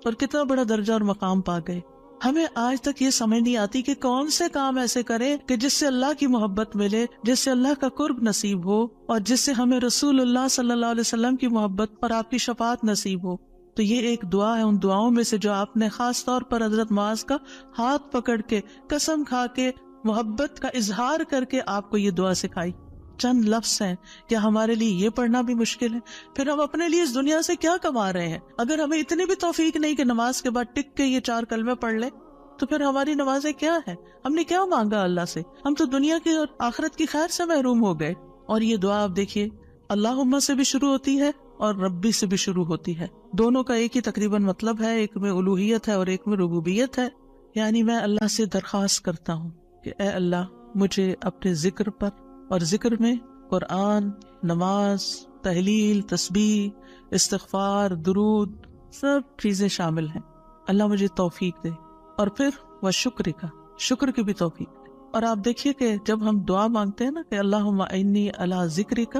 اور کتنا بڑا درجہ اور مقام پا گئے۔ ہمیں آج تک یہ سمجھ نہیں آتی کہ کون سے کام ایسے کریں کہ جس سے اللہ کی محبت ملے، جس سے اللہ کا قرب نصیب ہو، اور جس سے ہمیں رسول اللہ صلی اللہ علیہ وسلم کی محبت اور آپ کی شفاعت نصیب ہو۔ تو یہ ایک دعا ہے ان دعاؤں میں سے جو آپ نے خاص طور پر حضرت معاذ کا ہاتھ پکڑ کے، قسم کھا کے، محبت کا اظہار کر کے آپ کو یہ دعا سکھائی۔ چند لفظ ہیں، کیا ہمارے لیے یہ پڑھنا بھی مشکل ہے؟ پھر ہم اپنے لیے اس دنیا سے کیا کما رہے ہیں؟ اگر ہمیں اتنی بھی توفیق نہیں کہ نماز کے بعد ٹک کے یہ 4 کلمے پڑھ لیں، تو پھر ہماری نمازیں کیا ہیں؟ ہم نے کیا مانگا اللہ سے؟ ہم تو دنیا کی اور آخرت کی خیر سے محروم ہو گئے۔ اور یہ دعا آپ دیکھیے، اللہم سے بھی شروع ہوتی ہے اور ربی سے بھی شروع ہوتی ہے۔ دونوں کا ایک ہی تقریباً مطلب ہے، ایک میں الوہیت ہے اور ایک میں ربوبیت ہے۔ یعنی میں اللہ سے درخواست کرتا ہوں کہ اے اللہ، مجھے اپنے ذکر پر، اور ذکر میں قرآن، نماز، تحلیل، تسبیح، استغفار، درود، سب چیزیں شامل ہیں، اللہ مجھے توفیق دے۔ اور پھر وہ شکر کا، شکر کی بھی توفیق دے۔ اور آپ دیکھیے کہ جب ہم دعا مانگتے ہیں نا کہ اللہم اعنی علی ذکرک،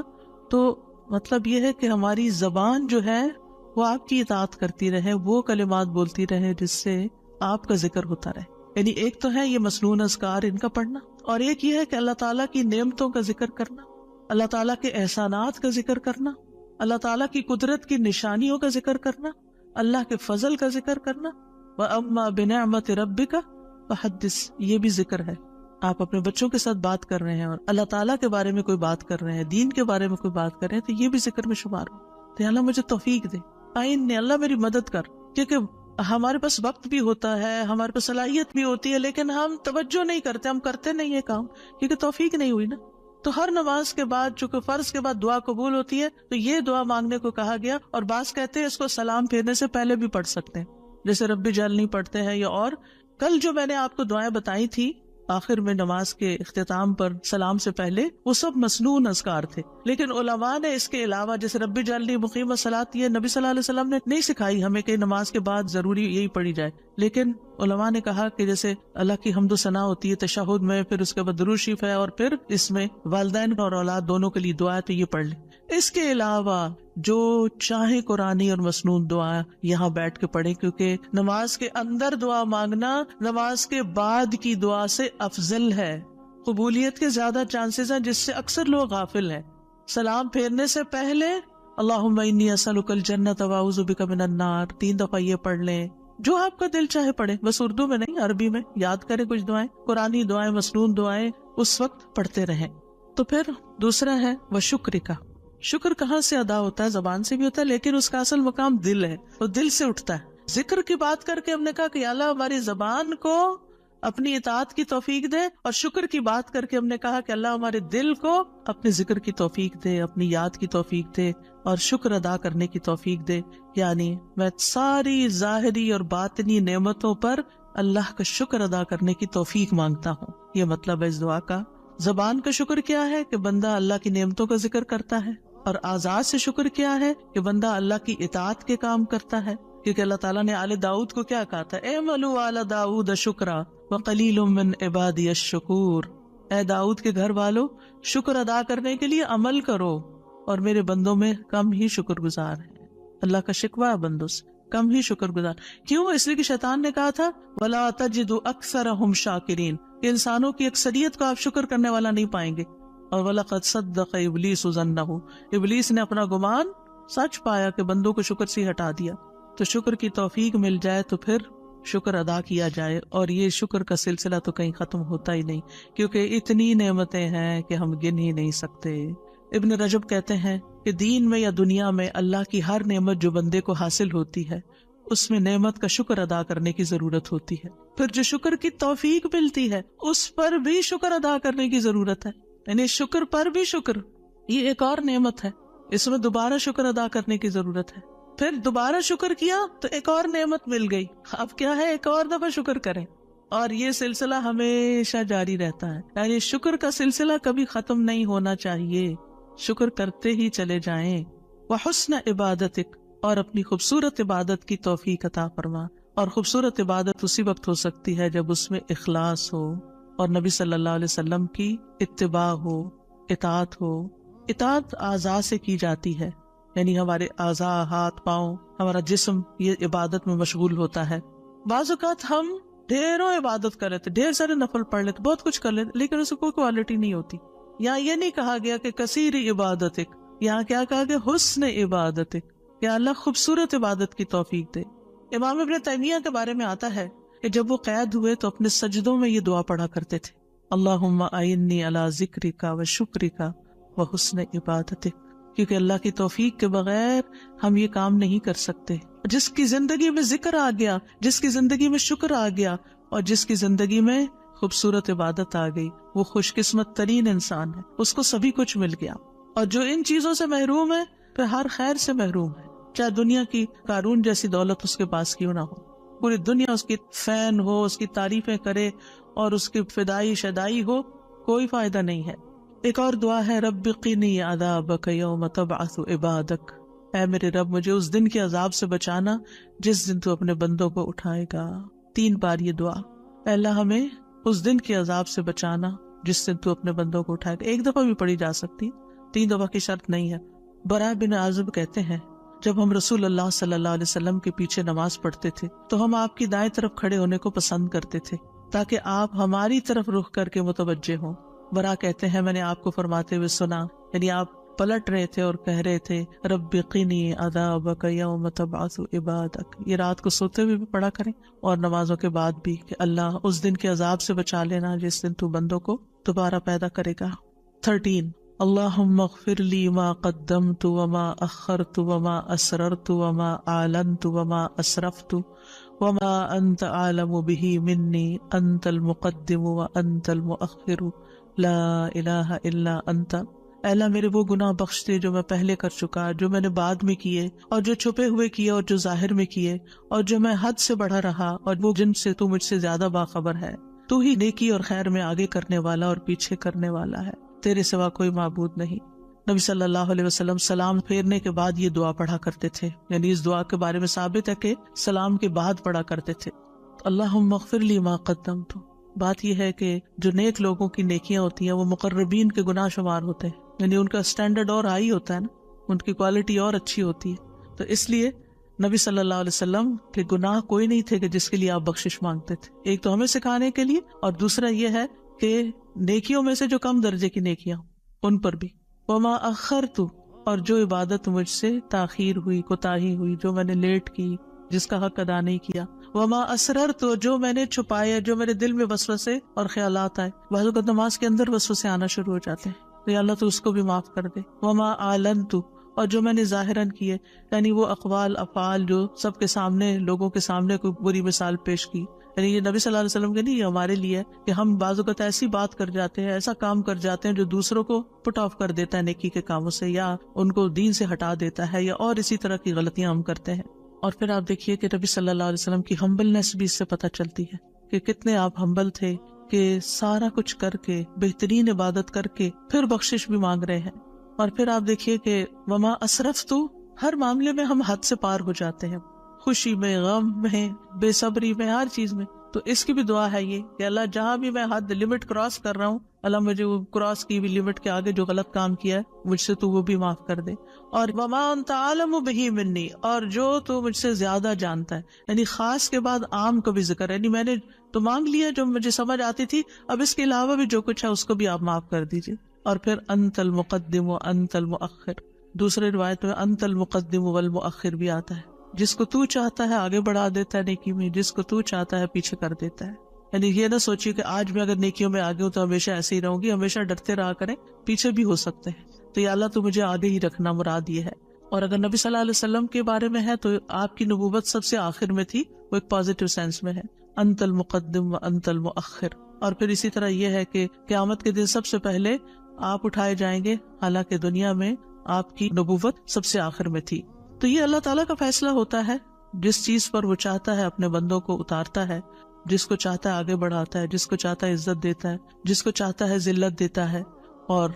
تو مطلب یہ ہے کہ ہماری زبان جو ہے وہ آپ کی اطاعت کرتی رہے، وہ کلمات بولتی رہے جس سے آپ کا ذکر ہوتا رہے۔ یعنی ایک تو ہے یہ مسنون اذکار ان کا پڑھنا، اور ایک یہ ہے کہ اللہ تعالیٰ کی نعمتوں کا ذکر کرنا، اللہ تعالیٰ کے احسانات کا ذکر کرنا، اللہ تعالیٰ کی قدرت کی نشانیوں کا ذکر کرنا، اللہ کے فضل کا ذکر کرنا۔ وَأَمَّا بِنِعْمَةِ رَبِّكَ فَحَدِّثْ، یہ بھی ذکر ہے۔ آپ اپنے بچوں کے ساتھ بات کر رہے ہیں اور اللہ تعالیٰ کے بارے میں کوئی بات کر رہے ہیں، دین کے بارے میں کوئی بات کر رہے ہیں، تو یہ بھی ذکر میں شمار ہو۔ تو اللہ مجھے توفیق دے، اللہ میری مدد کر، کیونکہ ہمارے پاس وقت بھی ہوتا ہے، ہمارے پاس صلاحیت بھی ہوتی ہے، لیکن ہم توجہ نہیں کرتے، ہم کرتے نہیں ہے کام، کیونکہ توفیق نہیں ہوئی نا۔ تو ہر نماز کے بعد، چونکہ فرض کے بعد دعا قبول ہوتی ہے، تو یہ دعا مانگنے کو کہا گیا۔ اور بعض کہتے ہیں اس کو سلام پھیرنے سے پہلے بھی پڑھ سکتے ہیں، جیسے رب اجعلنی پڑھتے ہیں، یا اور کل جو میں نے آپ کو دعائیں بتائی تھی آخر میں نماز کے اختتام پر سلام سے پہلے، وہ سب مسنون اذکار تھے۔ لیکن علماء نے اس کے علاوہ، جیسے رب اجعلنی مقیم الصلاۃ، یہ نبی صلی اللہ علیہ وسلم نے نہیں سکھائی ہمیں کہ نماز کے بعد ضروری یہی پڑھی جائے، لیکن علماء نے کہا کہ جیسے اللہ کی حمد و ثنا ہوتی ہے تشہد میں، پھر اس کے بعد درود شریف ہے، اور پھر اس میں والدین اور اولاد دونوں کے لیے دعا ہے، تو یہ پڑھ لیں۔ اس کے علاوہ جو چاہے قرآنی اور مسنون دعا یہاں بیٹھ کے پڑھیں، کیونکہ نماز کے اندر دعا مانگنا نماز کے بعد کی دعا سے افضل ہے، قبولیت کے زیادہ چانسز ہیں، جس سے اکثر لوگ غافل ہیں۔ سلام پھیرنے سے پہلے اللہم انی اسألک الجنۃ واعوذ بک من النار 3 دفعہ یہ پڑھ لیں، جو آپ کا دل چاہے پڑھیں، بس اردو میں نہیں، عربی میں یاد کریں کچھ دعائیں، قرآنی دعائیں، مسنون دعائیں اس وقت پڑھتے رہیں۔ تو پھر دوسرا ہے وہ شکر کا۔ شکر کہاں سے ادا ہوتا ہے؟ زبان سے بھی ہوتا ہے، لیکن اس کا اصل مقام دل ہے، وہ دل سے اٹھتا ہے۔ ذکر کی بات کر کے ہم نے کہا کہ اللہ ہماری زبان کو اپنی اطاعت کی توفیق دے، اور شکر کی بات کر کے ہم نے کہا کہ اللہ ہمارے دل کو اپنے ذکر کی توفیق دے، اپنی یاد کی توفیق دے، اور شکر ادا کرنے کی توفیق دے۔ یعنی میں ساری ظاہری اور باطنی نعمتوں پر اللہ کا شکر ادا کرنے کی توفیق مانگتا ہوں، یہ مطلب ہے اس دعا کا۔ زبان کا شکر کیا ہے کہ بندہ اللہ کی نعمتوں کا ذکر کرتا ہے، اور اعضاء سے شکر کیا ہے کہ بندہ اللہ کی اطاعت کے کام کرتا ہے، کیونکہ اللہ تعالیٰ نے آل داؤد کو کیا کہا تھا؟ اعملوا آل داؤد شکرا وقلیل من عبادی الشکور، اے داؤد کے گھر والو، شکر ادا کرنے کے لیے عمل کرو، اور میرے بندوں میں کم ہی شکر گزار ہیں۔ اللہ کا شکوہ ہے بندوں سے، کم ہی شکر گزار۔ کیوں؟ اس لیے کہ شیطان نے کہا تھا وَلَا تَجِدُ أَكْثَرَهُمْ شَاكِرِينَ، کہ انسانوں کی اکثریت کو آپ شکر کرنے والا نہیں پائیں گے۔ اور وَلَقَدْ صَدَّقَ إِبْلِيسُ ظَنَّهُ، ابلیس نے اپنا گمان سچ پایا کہ بندوں کو شکر سے ہٹا دیا۔ تو شکر کی توفیق مل جائے تو پھر شکر ادا کیا جائے، اور یہ شکر کا سلسلہ تو کہیں ختم ہوتا ہی نہیں، کیونکہ اتنی نعمتیں ہیں کہ ہم گن ہی نہیں سکتے۔ ابن رجب کہتے ہیں کہ دین میں یا دنیا میں اللہ کی ہر نعمت جو بندے کو حاصل ہوتی ہے اس میں نعمت کا شکر ادا کرنے کی ضرورت ہوتی ہے، پھر جو شکر کی توفیق ملتی ہے اس پر بھی شکر ادا کرنے کی ضرورت ہے، یعنی شکر پر بھی شکر، یہ ایک اور نعمت ہے، اس میں دوبارہ شکر ادا کرنے کی ضرورت ہے، پھر دوبارہ شکر کیا تو ایک اور نعمت مل گئی، اب کیا ہے ایک اور دفعہ شکر کریں، اور یہ سلسلہ ہمیشہ جاری رہتا ہے، یعنی شکر کا سلسلہ کبھی ختم نہیں ہونا چاہیے، شکر کرتے ہی چلے جائیں۔ وحسن عبادتک، اور اپنی خوبصورت عبادت کی توفیق عطا فرما، اور خوبصورت عبادت اسی وقت ہو سکتی ہے جب اس میں اخلاص ہو اور نبی صلی اللہ علیہ وسلم کی اتباع ہو، اطاعت ہو۔ اطاعت اعضاء سے کی جاتی ہے، یعنی ہمارے اعضاء، ہاتھ پاؤں، ہمارا جسم یہ عبادت میں مشغول ہوتا ہے۔ بعض اوقات ہم ڈھیروں عبادت کر لیتے، ڈھیر سارے نفل پڑھ لیتے، بہت کچھ کر لیتے، لیکن اس کو کوئی کوالٹی نہیں ہوتی۔ یہاں یہ نہیں کہا گیا کہ کثیر عبادتک، یہاں کیا کہا گیا؟ حسن عبادتک، کہ اللہ خوبصورت عبادت کی توفیق دے۔ امام ابن تیمیہ کے بارے میں آتا ہے کہ جب وہ قید ہوئے تو اپنے سجدوں میں یہ دعا پڑھا کرتے تھے، اللہم اعنی علی ذکرک و شکرک و حسن عبادتک، کیونکہ اللہ کی توفیق کے بغیر ہم یہ کام نہیں کر سکتے۔ جس کی زندگی میں ذکر آ گیا، جس کی زندگی میں شکر آ گیا، اور جس کی زندگی میں خوبصورت عبادت آ گئی، وہ خوش قسمت ترین انسان ہے، اس کو سبھی کچھ مل گیا۔ اور جو ان چیزوں سے محروم ہے پھر ہر خیر سے محروم ہے، چاہے دنیا کی قارون جیسی دولت اس کے پاس کیوں نہ ہو، پوری دنیا اس کی فین ہو، اس کی تعریفیں کرے اور اس کی فدائی شدائی ہو، کوئی فائدہ نہیں ہے۔ ایک اور دعا ہے، رب قنی عذابک یوم تبعث عبادک، اے میرے رب مجھے اس دن کے عذاب سے بچانا جس دن تو اپنے بندوں کو اٹھائے گا۔ 3 بار یہ دعا، اے اللہ ہمیں اس دن کے عذاب سے بچانا جس دن تو اپنے بندوں کو اٹھائے گا۔ ایک دفعہ بھی پڑھی جا سکتی، 3 دفعہ کی شرط نہیں ہے۔ براء بن عازب کہتے ہیں جب ہم رسول اللہ صلی اللہ علیہ وسلم کے پیچھے نماز پڑھتے تھے تو ہم آپ کی دائیں طرف کھڑے ہونے کو پسند کرتے تھے تاکہ آپ ہماری طرف رخ کر کے متوجہ ہوں۔ براء کہتے ہیں میں نے آپ کو فرماتے ہوئے سنا، یعنی آپ پلٹ رہے تھے اور کہہ رہے تھے رب قنی عذابک یوم تبعث عبادک۔ یہ رات کو سوتے ہوئے بھی پڑھا کریں اور نمازوں کے بعد بھی کہ اللہ اس دن کے عذاب سے بچا لینا جس دن تو بندوں کو دوبارہ پیدا کرے گا۔ 13 اللہم اغفر لی ما قدمت وما اخرت وما اسررت وما اعلنت وما اسرفت وما انت عالم به منی انت المقدم وانت المؤخر لا الہ الا انت۔ اے اللہ میرے وہ گناہ بخش دے جو میں پہلے کر چکا، جو میں نے بعد میں کیے، اور جو چھپے ہوئے کیے اور جو ظاہر میں کیے، اور جو میں حد سے بڑھا رہا اور وہ جن سے تو مجھ سے زیادہ باخبر ہے۔ تو ہی نیکی اور خیر میں آگے کرنے والا اور پیچھے کرنے والا ہے، تیرے سوا کوئی معبود نہیں۔ نبی صلی اللہ علیہ وسلم سلام پھیرنے کے بعد یہ دعا پڑھا کرتے تھے، یعنی اس دعا کے بارے میں ثابت ہے کہ سلام کے بعد پڑھا کرتے تھے۔ اللہم اغفر لی ما قدمت، بات یہ ہے کہ جو نیک لوگوں کی نیکیاں ہوتی ہیں وہ مقربین کے گناہ شمار ہوتے ہیں، یعنی ان کا سٹینڈرڈ اور ہائی ہوتا ہے نا، ان کی کوالٹی اور اچھی ہوتی ہے، تو اس لیے نبی صلی اللہ علیہ وسلم کے گناہ کوئی نہیں تھے کہ جس کے لیے آپ بخشش مانگتے تھے، ایک تو ہمیں سکھانے کے لیے، اور دوسرا یہ ہے کہ نیکیوں میں سے جو کم درجے کی نیکیاں ان پر بھی۔ وما اخرت، اور جو عبادت مجھ سے تاخیر ہوئی، کوتاہی ہوئی، جو میں نے لیٹ کی، جس کا حق ادا نہیں کیا۔ وما اسررت، جو میں نے چھپایا، جو میرے دل میں وسوسے اور خیالات آئے، بعض اوقات نماز کے اندر وسوسے آنا شروع ہو جاتے ہیں، تو یا اللہ تو اس کو بھی معاف کر دے۔ وما اعلنت، اور جو میں نے ظاہراً کیے، یعنی وہ اقوال افعال جو سب کے سامنے، لوگوں کے سامنے کوئی بری مثال پیش کی، یعنی یہ نبی صلی اللہ علیہ وسلم کے نہیں، یہ ہمارے لیے ہے کہ ہم بعض اوقات ایسی بات کر جاتے ہیں، ایسا کام کر جاتے ہیں جو دوسروں کو پٹ آف کر دیتا ہے نیکی کے کاموں سے، یا ان کو دین سے ہٹا دیتا ہے، یا اور اسی طرح کی غلطیاں ہم کرتے ہیں۔ اور پھر آپ دیکھیے کہ نبی صلی اللہ علیہ وسلم کی ہمبلنس بھی اس سے پتہ چلتی ہے کہ کتنے آپ ہمبل تھے، کہ سارا کچھ کر کے، بہترین عبادت کر کے پھر بخشش بھی مانگ رہے ہیں۔ اور پھر آپ دیکھیے کہ وما اسرفت، ہر معاملے میں ہم حد سے پار ہو جاتے ہیں، خوشی میں، غم میں، بے صبری میں، ہر چیز میں۔ تو اس کی بھی دعا ہے یہ کہ اللہ جہاں بھی میں حد لمٹ کراس کر رہا ہوں، اللہ مجھے وہ کراس کی ہوئی لمٹ کے آگے جو غلط کام کیا ہے مجھ سے تو وہ بھی معاف کر دے۔ اور وما انت عالم بہ منی، اور جو تو مجھ سے زیادہ جانتا ہے، یعنی خاص کے بعد عام کا بھی ذکر ہے، یعنی میں نے تو مانگ لیا جو مجھے سمجھ آتی تھی، اب اس کے علاوہ بھی جو کچھ ہے اس کو بھی آپ معاف کر دیجیے۔ اور پھر انت المقدم و انت المؤخر. دوسرے روایت میں انت المقدم والمؤخر بھی آتا ہے. جس کو تو چاہتا ہے آگے بڑھا دیتا ہے نیکی میں، جس کو تو چاہتا ہے پیچھے کر دیتا ہے. یعنی یہ نہ سوچیے کہ آج میں اگر نیکیوں میں آگے ہوں تو ہمیشہ ایسے ہی رہوں گی. ہمیشہ ڈرتے رہا کریں، پیچھے بھی ہو سکتے ہیں. تو یا اللہ تو مجھے آگے ہی رکھنا مراد یہ ہے. اور اگر نبی صلی اللہ علیہ وسلم کے بارے میں ہے تو آپ کی نبوت سب سے آخر میں تھی، وہ ایک پازیٹیو سینس میں ہے، انت المقدم و انت المؤخر. اور پھر اسی طرح یہ ہے کہ قیامت کے دن سب سے پہلے آپ اٹھائے جائیں گے، حالانکہ دنیا میں آپ کی نبوت سب سے آخر میں تھی. تو یہ اللہ تعالیٰ کا فیصلہ ہوتا ہے. جس چیز پر وہ چاہتا ہے اپنے بندوں کو اتارتا ہے، جس کو چاہتا ہے آگے بڑھاتا ہے، جس کو چاہتا ہے عزت دیتا ہے، جس کو چاہتا ہے ذلت دیتا ہے. اور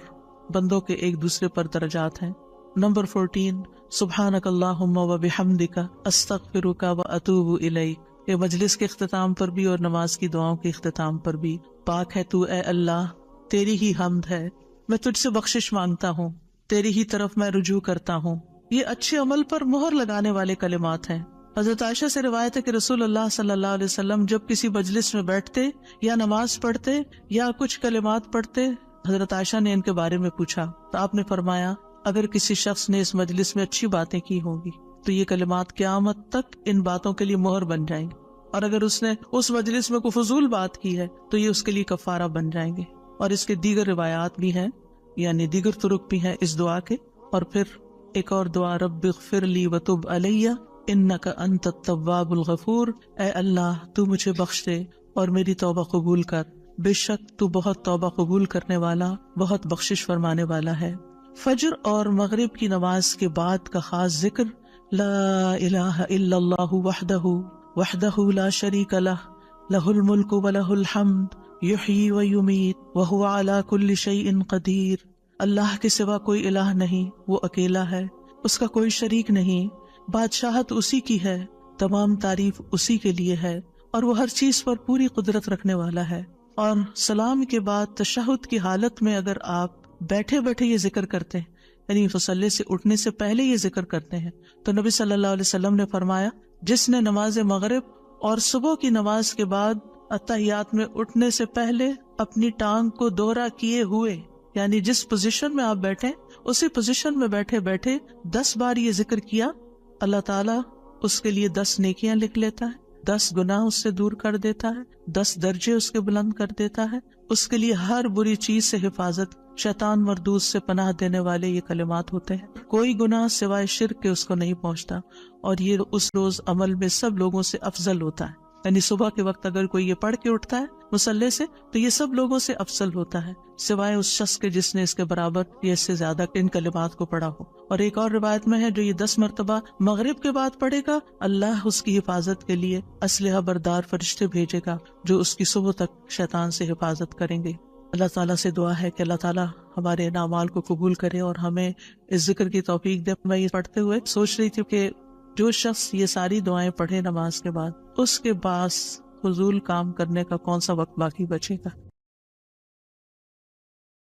بندوں کے ایک دوسرے پر درجات ہیں. نمبر 14 سبحانک اللہم و بحمدک استغفرک و اتوب الیک. یہ مجلس کے اختتام پر بھی اور نماز کی دعاؤں کے اختتام پر بھی. پاک ہے تو اے اللہ، تیری ہی حمد ہے، میں تجھ سے بخشش مانگتا ہوں، تیری ہی طرف میں رجوع کرتا ہوں. یہ اچھے عمل پر مہر لگانے والے کلمات ہیں. حضرت عائشہ سے روایت ہے کہ رسول اللہ صلی اللہ علیہ وسلم جب کسی مجلس میں بیٹھتے یا نماز پڑھتے یا کچھ کلمات پڑھتے، حضرت عائشہ نے ان کے بارے میں پوچھا تو آپ نے فرمایا اگر کسی شخص نے اس مجلس میں اچھی باتیں کی ہوں گی تو یہ کلمات قیامت تک ان باتوں کے لیے مہر بن جائیں گے، اور اگر اس نے اس مجلس میں کوئی فضول بات کی ہے تو یہ اس کے لیے کفارہ بن جائیں گے. اور اس کے دیگر روایات بھی ہیں، یعنی دیگر طرق بھی ہیں اس دعا کے. اور پھر ایک اور دعا، رب اغفر لی وتب علی انک انت التواب الغفور. اے اللہ تو مجھے بخش دے اور میری توبہ قبول کر، بے شک تو بہت توبہ قبول کرنے والا، بہت بخشش فرمانے والا ہے. فجر اور مغرب کی نماز کے بعد کا خاص ذکر لا الہ الا اللہ وحدہ لا شریک لہ لہ الملک ولہ الحمد یحیی ویمیت وہو علی کل شیء قدیر. اللہ کے سوا کوئی الہ نہیں، وہ اکیلا ہے، اس کا کوئی شریک نہیں، بادشاہت اسی کی ہے، تمام تعریف اسی کے لیے ہے، اور وہ ہر چیز پر پوری قدرت رکھنے والا ہے. اور سلام کے بعد تشہد کی حالت میں اگر آپ بیٹھے بیٹھے یہ ذکر کرتے ہیں، یعنی مصلی سے اٹھنے سے پہلے یہ ذکر کرتے ہیں، تو نبی صلی اللہ علیہ وسلم نے فرمایا جس نے نماز مغرب اور صبح کی نماز کے بعد اتحیات میں اٹھنے سے پہلے اپنی ٹانگ کو دوہرا کیے ہوئے، یعنی جس پوزیشن میں آپ بیٹھے اسی پوزیشن میں بیٹھے بیٹھے 10 بار یہ ذکر کیا، اللہ تعالیٰ اس کے لیے 10 نیکیاں لکھ لیتا ہے، 10 گناہ اس سے دور کر دیتا ہے، 10 درجے اس کے بلند کر دیتا ہے. اس کے لیے ہر بری چیز سے حفاظت، شیطان مردود سے پناہ دینے والے یہ کلمات ہوتے ہیں. کوئی گناہ سوائے شرک کے اس کو نہیں پہنچتا، اور یہ اس روز عمل میں سب لوگوں سے افضل ہوتا ہے. یعنی صبح کے وقت اگر کوئی یہ پڑھ کے اٹھتا ہے مصلی سے تو یہ سب لوگوں سے افضل ہوتا ہے، سوائے اس شخص کے جس نے اس کے برابر یا اس سے زیادہ ان کلمات کو پڑھا ہو. اور ایک اور روایت میں ہے جو یہ 10 مرتبہ مغرب کے بعد پڑھے گا، اللہ اس کی حفاظت کے لیے اسلحہ بردار فرشتے بھیجے گا جو اس کی صبح تک شیطان سے حفاظت کریں گے. اللہ تعالیٰ سے دعا ہے کہ اللہ تعالیٰ ہمارے ان اعمال کو قبول کرے اور ہمیں اس ذکر کی توفیق دے. میں یہ پڑھتے ہوئے سوچ رہی تھی کہ جو شخص یہ ساری دعائیں پڑھے نماز کے بعد، اس کے پاس فضول کام کرنے کا کون سا وقت باقی بچے گا.